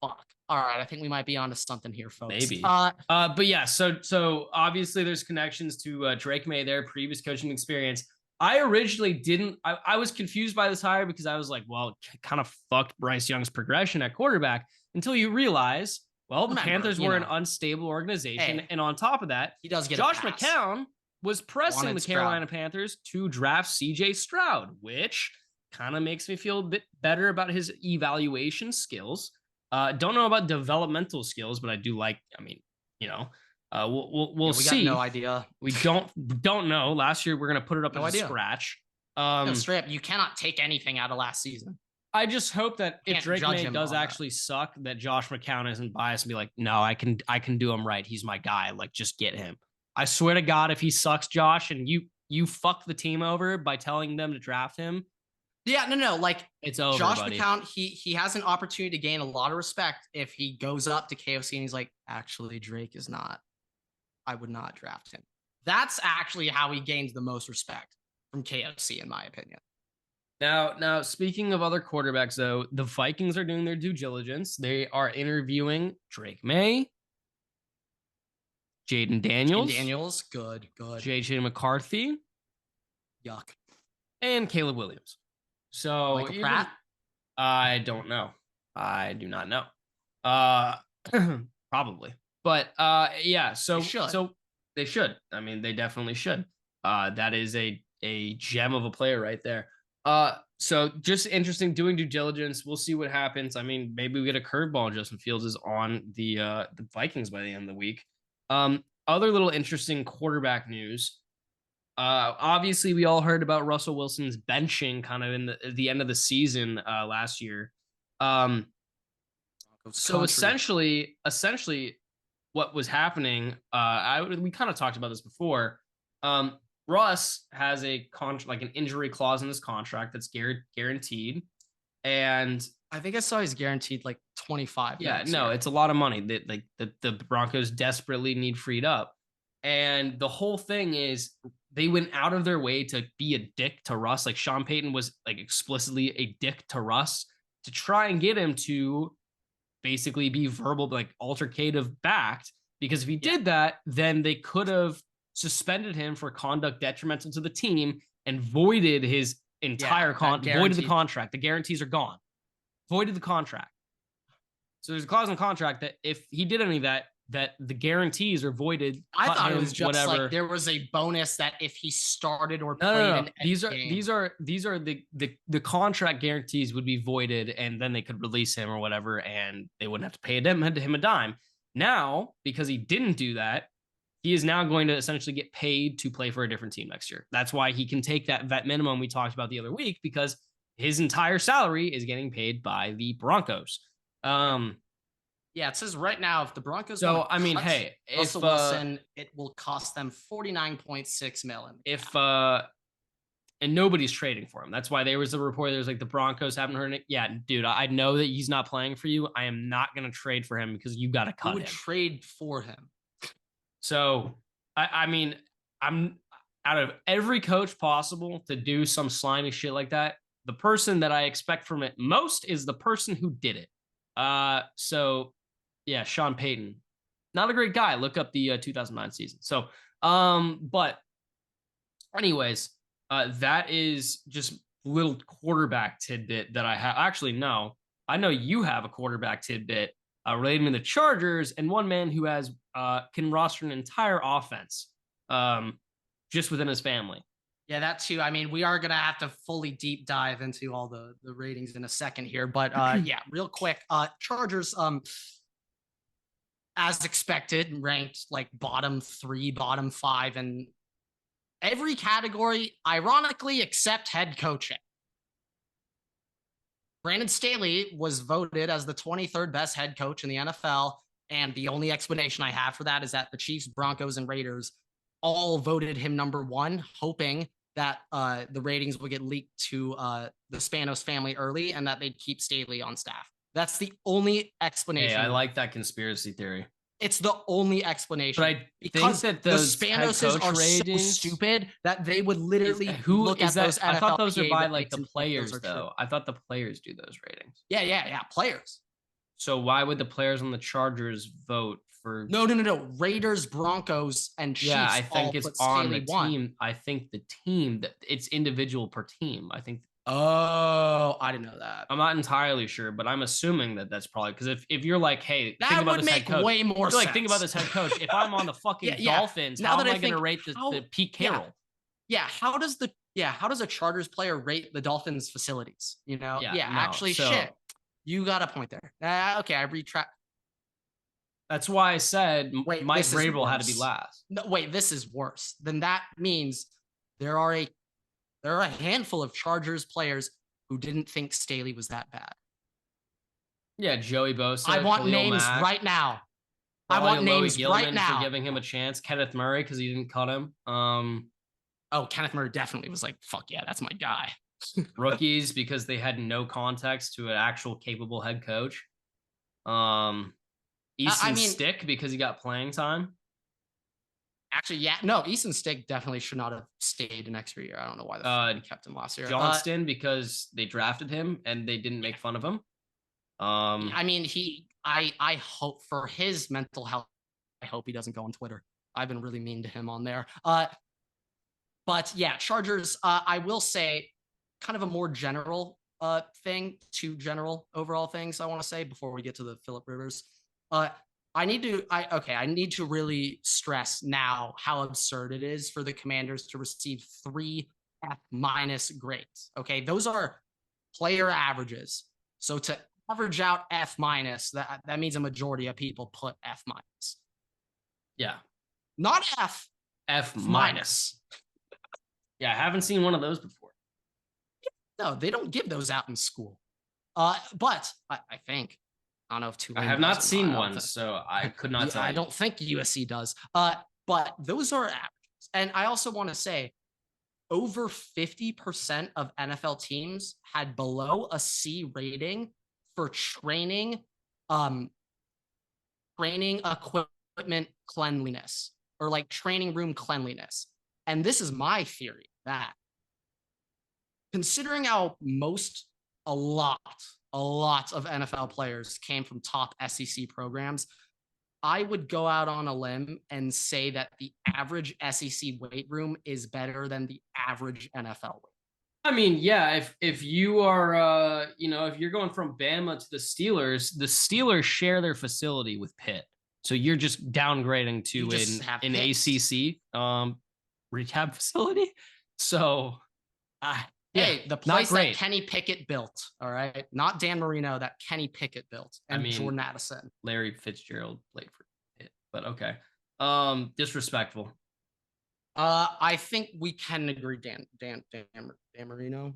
Fuck. All right, I think we might be onto something here, folks. Maybe. But yeah, so obviously there's connections to Drake May, their previous coaching experience. I originally didn't. I was confused by this hire because I was like, well, it kind of fucked Bryce Young's progression at quarterback until you realize Well, the Remember, Panthers you were an know. unstable organization. Hey, and on top of that, he does get a Josh pass. McCown was pressing Wanted the Stroud. Carolina Panthers to draft CJ Stroud, which kind of makes me feel a bit better about his evaluation skills. Don't know about developmental skills, but I do like, I mean, you know, we'll we see. got no idea. We don't know. Last year, we're going to put it up No as a idea. scratch. No, straight up, you cannot take anything out of last season. I just hope that if Can't Drake judge May him does on that. actually suck, that Josh McCown isn't biased and be like, no, I can do him right. He's my guy. Like, just get him. I swear to God, if he sucks, Josh, and you fuck the team over by telling them to draft him, Yeah, no. Like, it's over, Josh buddy. McCown, he has an opportunity to gain a lot of respect if he goes up to KOC and he's like, actually, Drake is not. I would not draft him. That's actually how he gains the most respect from KOC, in my opinion. Now, speaking of other quarterbacks, though, the Vikings are doing their due diligence. They are interviewing Drake May, Jaden Daniels, good. JJ McCarthy, Yuck. and Caleb Williams. So Michael Pratt? I don't know. I do not know. Probably. But yeah, so they should. I mean, they definitely should. That is a gem of a player right there. So just interesting, doing due diligence. We'll see what happens. I mean, maybe we get a curveball. Justin Fields is on the Vikings by the end of the week. Other little interesting quarterback news. Obviously, we all heard about Russell Wilson's benching kind of in the end of the season last year. So essentially, what was happening? We kind of talked about this before. Russ has a like an injury clause in his contract that's guaranteed, and I think I saw he's guaranteed like 25. Yeah, no, it's a lot of money that like the Broncos desperately need freed up, and the whole thing is they went out of their way to be a dick to Russ. Like Sean Payton was like explicitly a dick to Russ to try and get him to basically be verbal, like altercative backed, because if he did that, then they could have suspended him for conduct detrimental to the team and voided his entire voided the contract. The guarantees are gone. Voided the contract. So there's a clause in the contract that if he did any of that, that the guarantees are voided. I thought it was just like there was a bonus that if he started or played. These are the contract guarantees would be voided, and then they could release him or whatever, and they wouldn't have to pay him a dime. Now, because he didn't do that, he is now going to essentially get paid to play for a different team next year. That's why he can take that vet minimum we talked about the other week, because his entire salary is getting paid by the Broncos. Yeah, it says right now if the Broncos. So I mean, hey, Russell Wilson, it will cost them $49.6 million. And nobody's trading for him. That's why there was a report. There's like the Broncos haven't heard it. Yeah, dude, I know that he's not playing for you. I am not going to trade for him because you got to cut him. Trade for him. So I mean, I'm out of every coach possible to do some slimy shit like that. The person that I expect from it most is the person who did it. So yeah, Sean Payton, not a great guy. Look up the 2009 season. So, but anyways, that is just little quarterback tidbit that I have. Actually, no, I know you have a quarterback tidbit relating to the Chargers and one man who has can roster an entire offense just within his family. Yeah, that too. I mean, we are going to have to fully deep dive into all the ratings in a second here. But yeah, real quick, Chargers, as expected, ranked like bottom 3, bottom 5 in every category, ironically, except head coaching. Brandon Staley was voted as the 23rd best head coach in the NFL. And the only explanation I have for that is that the Chiefs, Broncos, and Raiders all voted him number 1, hoping that the ratings would get leaked to the Spanos family early and that they'd keep Staley on staff. That's the only explanation. Hey, I like that conspiracy theory. It's the only explanation. But I think that the Spanoses are ratings, so stupid that they would literally look at those NFL. I thought those are by like the players, though. I thought the players do those ratings. Yeah, players. So why would the players on the Chargers vote for? No. Raiders, Broncos, and Chiefs. Yeah, I think it's on the team. I think the team that it's individual per team. I think Oh, I didn't know that. I'm not entirely sure, but I'm assuming that that's probably because if you're like, hey, That think about would this head make coach. way more sense. Like, think about this head coach. If I'm on the fucking Yeah. Dolphins, Now how that am I I going to think, rate the Pete Carroll? Yeah, how does a Chargers player rate the Dolphins facilities? Yeah, no. Actually, So shit. You got a point there. Okay, I retract. that's why I said Wait, Mike this is Vrabel had to be worse. last. No, wait, this is worse. Then that means there are a handful of Chargers players who didn't think Staley was that bad. Yeah, Joey Bosa, I want Khalil names Mack, right now. I probably want Louis names right Gilman for now. giving him a chance. Kenneth Murray because he didn't cut him. Oh, Kenneth Murray definitely was like, fuck yeah, that's my guy. Rookies because they had no context to an actual capable head coach. Easton Stick because he got playing time. Actually, yeah, no, Easton Stick definitely should not have stayed an extra year. I don't know why they kept him last year. Johnston because they drafted him and they didn't make fun of him. I mean, I hope for his mental health. I hope he doesn't go on Twitter. I've been really mean to him on there. But yeah, Chargers. I will say, kind of a more general thing, two general overall things I want to say before we get to the Phillip Rivers. I need to really stress now how absurd it is for the Commanders to receive 3 F- grades. Okay, those are player averages. So to average out F-, that means a majority of people put F-. Yeah. Not F. F-. Yeah, I haven't seen one of those before. No, they don't give those out in school. But I think, I don't know if I have not seen one, so I could not tell you. I don't think USC does. But those are averages. And I also want to say over 50% of NFL teams had below a C rating for training equipment cleanliness or like training room cleanliness. And this is my theory that considering how a lot of NFL players came from top SEC programs, I would go out on a limb and say that the average SEC weight room is better than the average NFL weight. I mean, yeah, if you are, if you're going from Bama to the Steelers share their facility with Pitt. So you're just downgrading to an ACC rehab facility. So, hey, the place that Kenny Pickett built, all right? Not Dan Marino, that Kenny Pickett built, and Jordan Addison. Larry Fitzgerald played for it, but okay. Disrespectful. I think we can agree Dan Marino.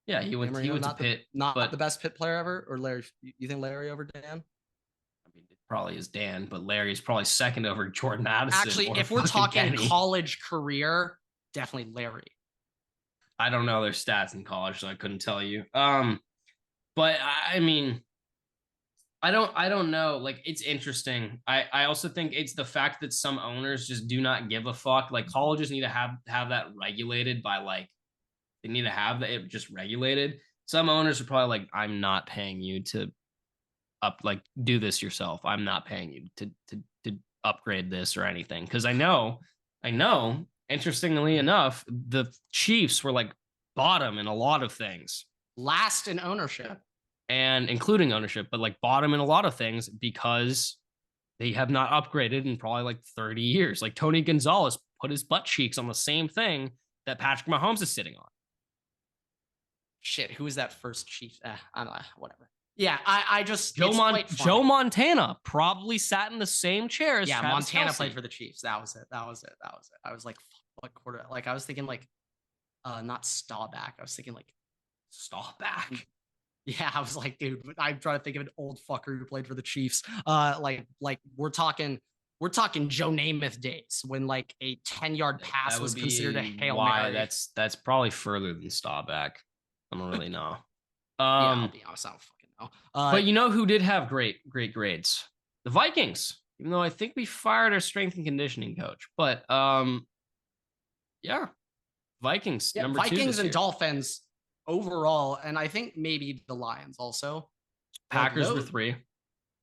Yeah, he went to Pitt. Not the best Pitt player ever, or Larry? You think Larry over Dan? I mean, it probably is Dan, but Larry's probably second over Jordan Addison. Actually, if we're talking college career, definitely Larry. I don't know their stats in college, so I couldn't tell you. But I mean, I don't know. Like, it's interesting. I also think it's the fact that some owners just do not give a fuck. Like, colleges need to have that regulated by they need to have it just regulated. Some owners are probably like, I'm not paying you to do this yourself. I'm not paying you to upgrade this or anything. Because I know, interestingly enough, the Chiefs were bottom in a lot of things. Last in ownership. And including ownership, but bottom in a lot of things because they have not upgraded in probably 30 years. Tony Gonzalez put his butt cheeks on the same thing that Patrick Mahomes is sitting on. Shit, who was that first Chief? I don't know, whatever. Yeah, I just Joe Montana probably sat in the same chair as Travis Montana Kelce. Played for the Chiefs. That was it. I was like, what quarter? I was thinking not Staubach. I was thinking Staubach. Yeah, I was like, dude, I'm trying to think of an old fucker who played for the Chiefs. We're talking Joe Namath days when a 10-yard pass was considered a Hail Mary. That's probably further than Staubach. I don't really know. Yeah, I'll be honest, I don't fucking know. But you know who did have great grades? The Vikings. Even though I think we fired our strength and conditioning coach, but yeah, Vikings. Yeah, number Vikings 2 and Dolphins overall, and I think maybe the Lions also. Packers were 3.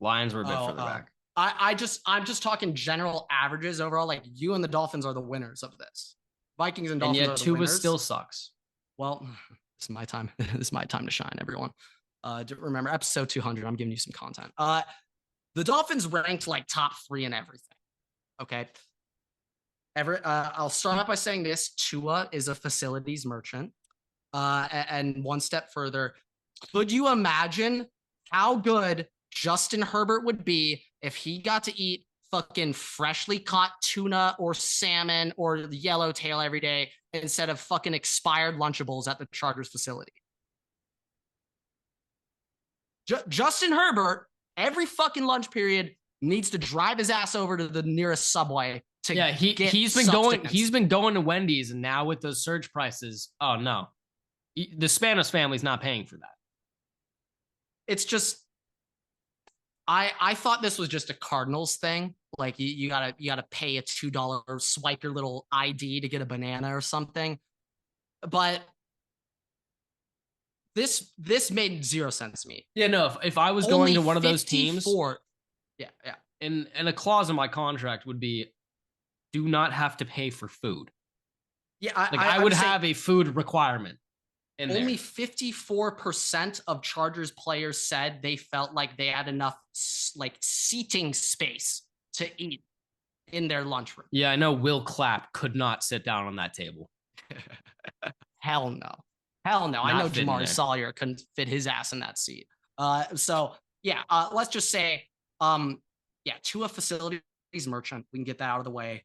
Lions were a bit further back. I'm just talking general averages overall. You and the Dolphins are the winners of this. Vikings and Dolphins. And yet are the Tua winners. still sucks. Well, This is my time. This is my time to shine, everyone. Remember, episode 200, I'm giving you some content. The Dolphins ranked like top 3 in everything. Okay. Everett, I'll start off by saying this. Tua is a facilities merchant. And one step further, could you imagine how good Justin Herbert would be if he got to eat fucking freshly caught tuna or salmon or yellowtail every day instead of fucking expired Lunchables at the Chargers facility? Justin Herbert, every fucking lunch period, needs to drive his ass over to the nearest Subway to he's been going to Wendy's, and now with those surge prices, oh no. The Spanos family's not paying for that. It's just, I thought this was just a Cardinals thing. Like you gotta pay a $2, swipe your little ID to get a banana or something. But this made zero sense to me. Yeah, no. If I was going to one of those teams, yeah. And a clause in my contract would be, do not have to pay for food. Yeah, I would have a food requirement. Only 54% of Chargers players said they felt like they had enough like seating space to eat in their lunchroom. Yeah, I know Will Clapp could not sit down on that table. Hell no. I know Jamari Sawyer couldn't fit his ass in that seat. So yeah, let's just say, to a facilities merchant, we can get that out of the way.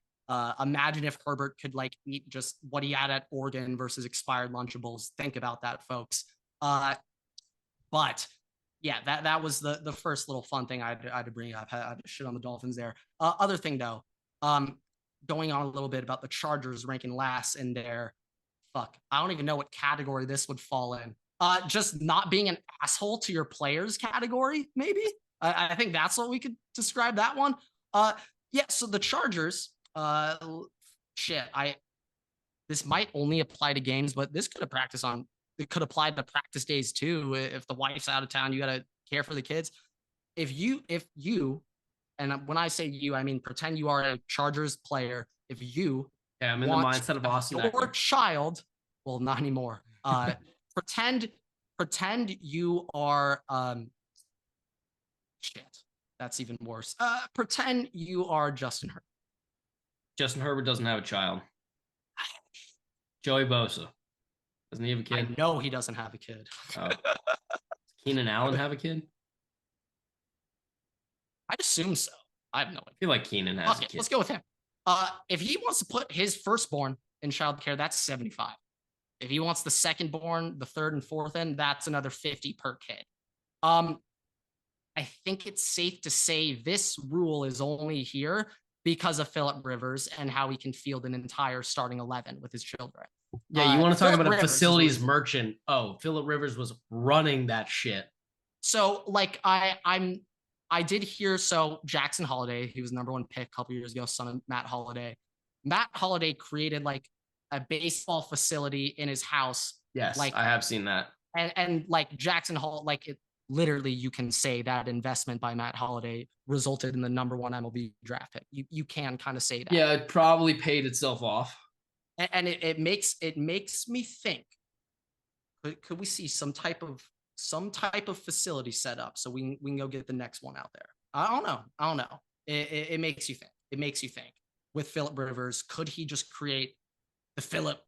Imagine if Herbert could like eat just what he had at Oregon versus expired Lunchables. Think about that, folks. But yeah, that was the first little fun thing I had to bring up. I had to shit on the Dolphins there. Other thing though, going on a little bit about the Chargers ranking last in their, I don't even know what category this would fall in. Just not being an asshole to your players category, maybe. I think that's what we could describe that one. So the Chargers. This might only apply to games, but this could could apply to practice days too. If the wife's out of town, you got to care for the kids. If you, and when I say you, I mean, pretend you are a Chargers player. If you, I'm in the mindset of Austin. Your child, well, not anymore. Pretend you are, that's even worse. Pretend you are Justin Herbert. Justin Herbert doesn't have a child. Joey Bosa. Doesn't he have a kid? I know he doesn't have a kid. Oh. Does Keenan Allen have a kid? I'd assume so. I have no idea. I feel like Keenan has a kid. Let's go with him. If he wants to put his firstborn in childcare, that's 75. If he wants the secondborn, the third and fourth in, that's another 50 per kid. I think it's safe to say this rule is only here because of Phillip Rivers and how he can field an entire starting 11 with his children. Yeah, you want to talk about a facilities merchant? Oh, Phillip Rivers was running that shit. So, like, I did hear. So Jackson Holliday, he was number 1 pick a couple years ago, son of Matt Holliday. Matt Holliday created like a baseball facility in his house. Yes, like I have seen that. And like Jackson Hall, like it. Literally, you can say that investment by Matt Holliday resulted in the number 1 MLB draft pick. You can kind of say that. Yeah, it probably paid itself off. And it makes me think. Could we see some type of facility set up so we can go get the next one out there? I don't know. It makes you think. It makes you think. With Phillip Rivers, could he just create the Phillip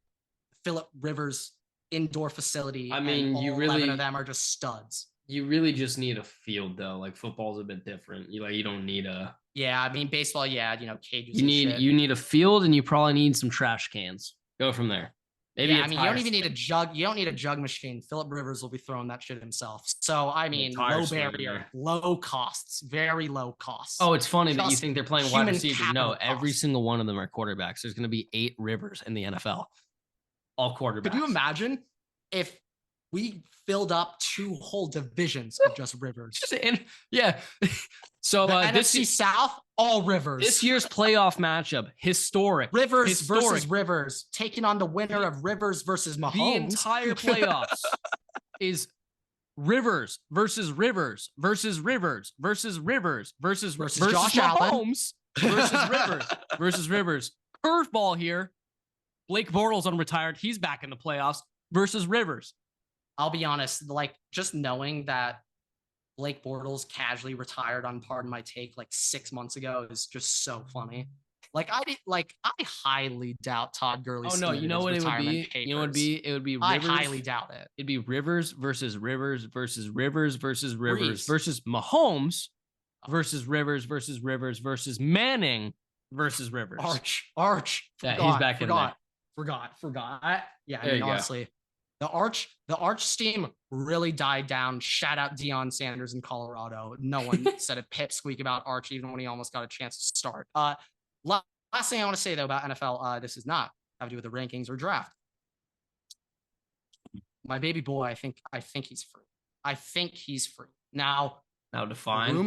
Rivers indoor facility? I mean, you really 11 of them are just studs. You really just need a field though. Like football's a bit different. You don't need a. Yeah, I mean baseball. Yeah, cages. You need a field, and you probably need some trash cans. Go from there. Maybe you don't even need a jug. You don't need a jug machine. Phillip Rivers will be throwing that shit himself. So I mean, low barrier, low costs, very low costs. Oh, it's funny that you think they're playing wide receivers. No, every single one of them are quarterbacks. There's going to be 8 Rivers in the NFL. All quarterbacks. Could you imagine if we filled up 2 whole divisions of just Rivers? Yeah. So NFC South, all Rivers. This year's playoff matchup, historic. Versus Rivers, taking on the winner of Rivers versus Mahomes. The entire playoffs is Rivers versus Rivers versus Rivers versus Rivers versus Josh Mahomes versus Rivers versus Rivers. Curveball here. Blake Bortles unretired. He's back in the playoffs versus Rivers. I'll be honest, like just knowing that Blake Bortles casually retired on Pardon My Take like 6 months ago is just so funny. I highly doubt Todd Gurley Oh no, you submitted know his what it would retirement be? papers. You know what it'd be? It would be I Rivers. highly doubt it. It'd be Rivers versus Rivers versus Rivers versus Rivers Brees. versus Mahomes versus Rivers versus Rivers versus Manning versus Rivers. Arch. Yeah, Forgot, he's back in there. Forgot. Yeah, I There mean, you go. honestly, the Arch steam really died down. Shout out Deion Sanders in Colorado. No one said a pipsqueak about Arch, even when he almost got a chance to start. Last thing I want to say though about NFL, this is not have to do with the rankings or draft. My baby boy, I think he's free. I think he's free. Now define. The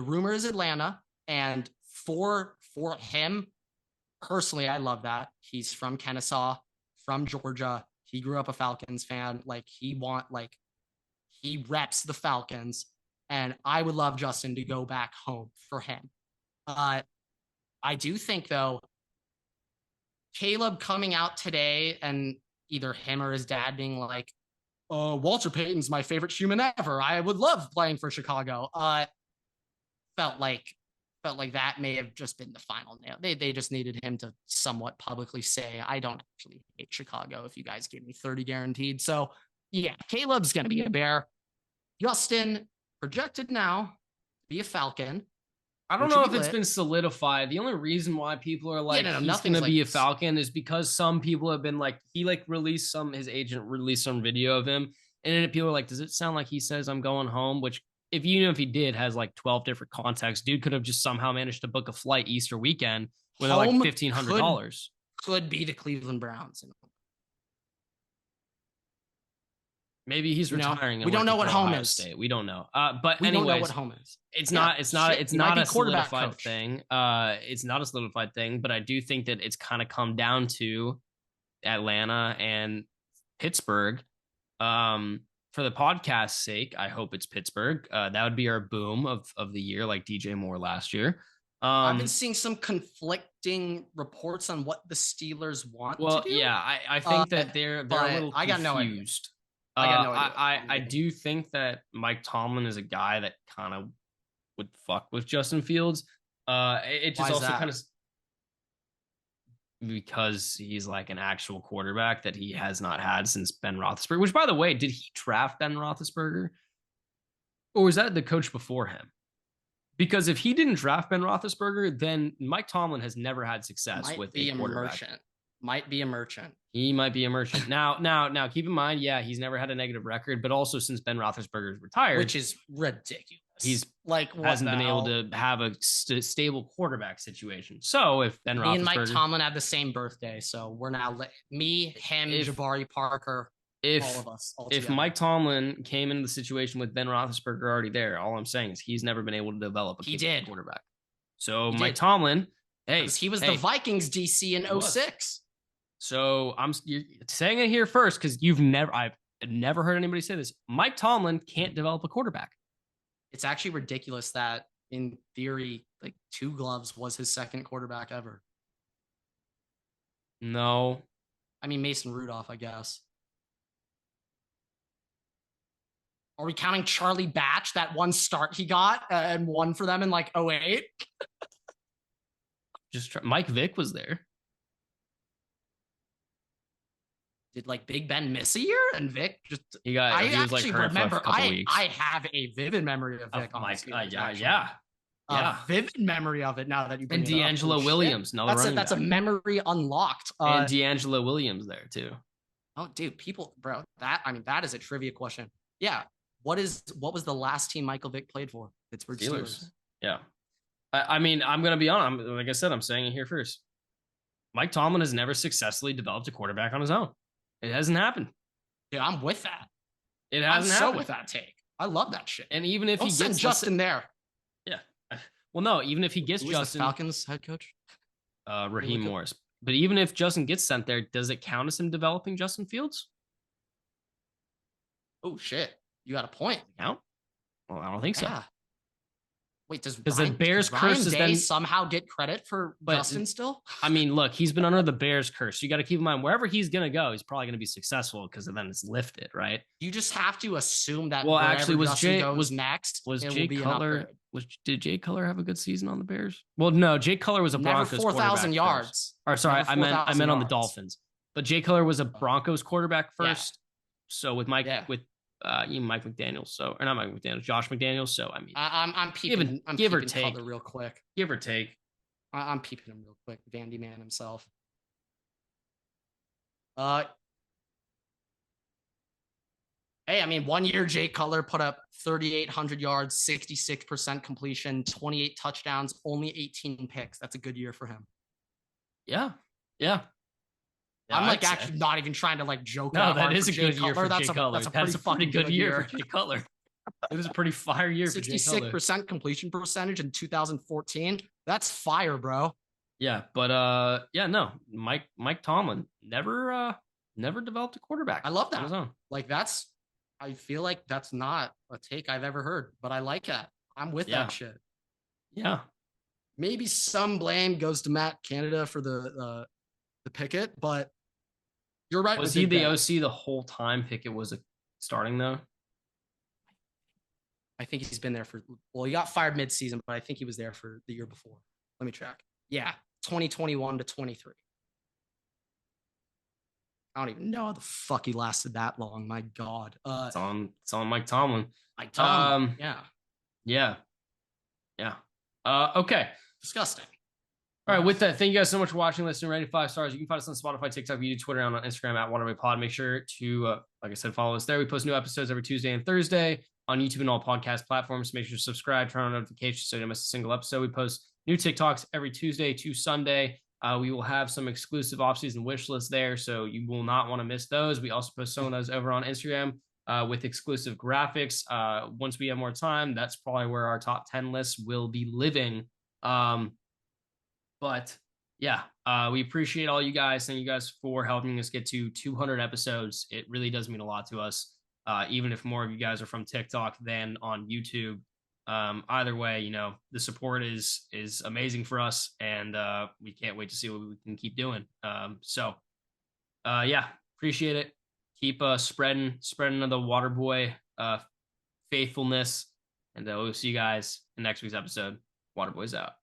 rumor is Atlanta, and for him personally, I love that. He's from Kennesaw, from Georgia. He grew up a Falcons fan. He reps the Falcons, and I would love Justin to go back home for him. I do think though, Caleb coming out today and either him or his dad being like, Walter Payton's my favorite human ever. I would love playing for Chicago. Felt like that may have just been the final nail. They just needed him to somewhat publicly say, I don't actually hate Chicago if you guys give me 30 guaranteed. So yeah, Caleb's going to be a Bear. Justin, projected now to be a Falcon. I don't know if it's been solidified. The only reason why people are like, he's going to be a Falcon is because some people have been like, his agent released some video of him. And then people are like, does it sound like he says I'm going home? Which if he did, has like 12 different contexts. Dude could have just somehow managed to book a flight Easter weekend with like $1,500. Could be the Cleveland Browns. Maybe he's retiring. We don't know what home is. State. We don't know. But we anyways, don't know what home is. It's not a solidified thing. It's not a solidified thing, but I do think that it's kind of come down to Atlanta and Pittsburgh. For the podcast's sake, I hope it's Pittsburgh. That would be our boom of the year, like DJ Moore last year. I've been seeing some conflicting reports on what the Steelers want to do. Yeah, I think that they're a little confused. I got no idea. I do think that Mike Tomlin is a guy that kind of would fuck with Justin Fields. It just also kind of because he's like an actual quarterback that he has not had since Ben Roethlisberger. Which, by the way, did he draft Ben Roethlisberger, or was that the coach before him? Because if he didn't draft Ben Roethlisberger, then Mike Tomlin has never had success with a quarterback. Might be a merchant. He might be a merchant. Now, keep in mind, yeah, he's never had a negative record, but also since Ben Roethlisberger's retired, which is ridiculous. He's hasn't been able to have a stable quarterback situation. So if Ben Roethlisberger, and Mike Tomlin had the same birthday, so we're now Jabari Parker, all of us. If Mike Tomlin came into the situation with Ben Roethlisberger already there, all I'm saying is he's never been able to develop a quarterback. So Mike Tomlin, he was the Vikings DC in 06. So you're saying it here first because I've never heard anybody say this. Mike Tomlin can't develop a quarterback. It's actually ridiculous that in theory, like 2 Gloves was his second quarterback ever. No. I mean, Mason Rudolph, I guess. Are we counting Charlie Batch, that one start he got and won for them in like 08? Mike Vick was there. Did like Big Ben miss a year and Vic just? He was like hurt for a couple weeks. I have a vivid memory of Vic. Vivid memory of it now that you bring it up. D'Angelo Williams, that's a memory unlocked. And D'Angelo Williams there too. Oh, dude, that is a trivia question. Yeah, what was the last team Michael Vick played for? Pittsburgh Steelers. Yeah, I mean, I'm gonna be honest. Like I said, I'm saying it here first. Mike Tomlin has never successfully developed a quarterback on his own. It hasn't happened. Dude, I'm with that. It hasn't happened. So with that take. I love that shit. And even if he gets Justin there. Yeah. Well, no, even if he gets Justin. The Falcons head coach? Raheem Morris. But even if Justin gets sent there, does it count as him developing Justin Fields? Oh, shit. You got a point. Count? Well, I don't think so. Yeah. Wait, because the Bears Ryan curse is Day then somehow get credit for Justin still? I mean, look, he's been under the Bears curse. You got to keep in mind wherever he's gonna go, he's probably gonna be successful because then it's lifted, right? You just have to assume that Well, wherever actually, Justin goes next, was it Jay will be an Cutler upgrade. did Jay Cutler have a good season on the Bears? Well, no, Jay Cutler was a Never Broncos 4,000 quarterback yards. first. Or sorry, Never I 4,000 meant on the yards. Dolphins. But Jay Cutler was a Oh. Broncos quarterback Yeah. first. So with Mike Yeah. with Mike McDaniels, so or not Mike McDaniels, Josh McDaniels. So I mean, I'm peeping. I'm give or peeping take. Cutler real quick. give or take. I'm peeping him real quick. Vandy man himself. Hey, I mean, 1 year Jay Cutler put up 3,800 yards, 66% completion, 28 touchdowns, only 18 picks. That's a good year for him. Yeah. Yeah. I'm like actually not even trying to like joke. No, that is a Jay good year Cutler. for Jay Cutler. That's a pretty good year for Jay Cutler. It was a pretty fire year for Jay Cutler. 66% completion percentage in 2014. That's fire, bro. Yeah, but yeah, no, Mike Tomlin never developed a quarterback. I love on his that. own. Like I feel like that's not a take I've ever heard, but I like that. I'm with Yeah. that shit. Yeah. Maybe some blame goes to Matt Canada for the Pickett, but you're right. Was he the OC the whole time Pickett was starting though? I think he's been there he got fired mid-season, but I think he was there for the year before. Let me track. Yeah, 2021 to 23. I don't even know how the fuck he lasted that long. My God. It's on Mike Tomlin. Mike Tomlin. Yeah. Okay. Disgusting. All right, with that, thank you guys so much for watching, listening, rating 5 stars. You can find us on Spotify, TikTok, YouTube, Twitter, and on Instagram at WaterboyPod. Make sure to, like I said, follow us there. We post new episodes every Tuesday and Thursday on YouTube and all podcast platforms. Make sure to subscribe, turn on notifications so you don't miss a single episode. We post new TikToks every Tuesday to Sunday. We will have some exclusive offseason wish lists there, so you will not want to miss those. We also post some of those over on Instagram with exclusive graphics. Once we have more time, that's probably where our top 10 lists will be living. But yeah, we appreciate all you guys. Thank you guys for helping us get to 200 episodes. It really does mean a lot to us, even if more of you guys are from TikTok than on YouTube. Either way, the support is amazing for us, and we can't wait to see what we can keep doing. Yeah, appreciate it. Keep spreading the Waterboy faithfulness, and we'll see you guys in next week's episode. Waterboy's out.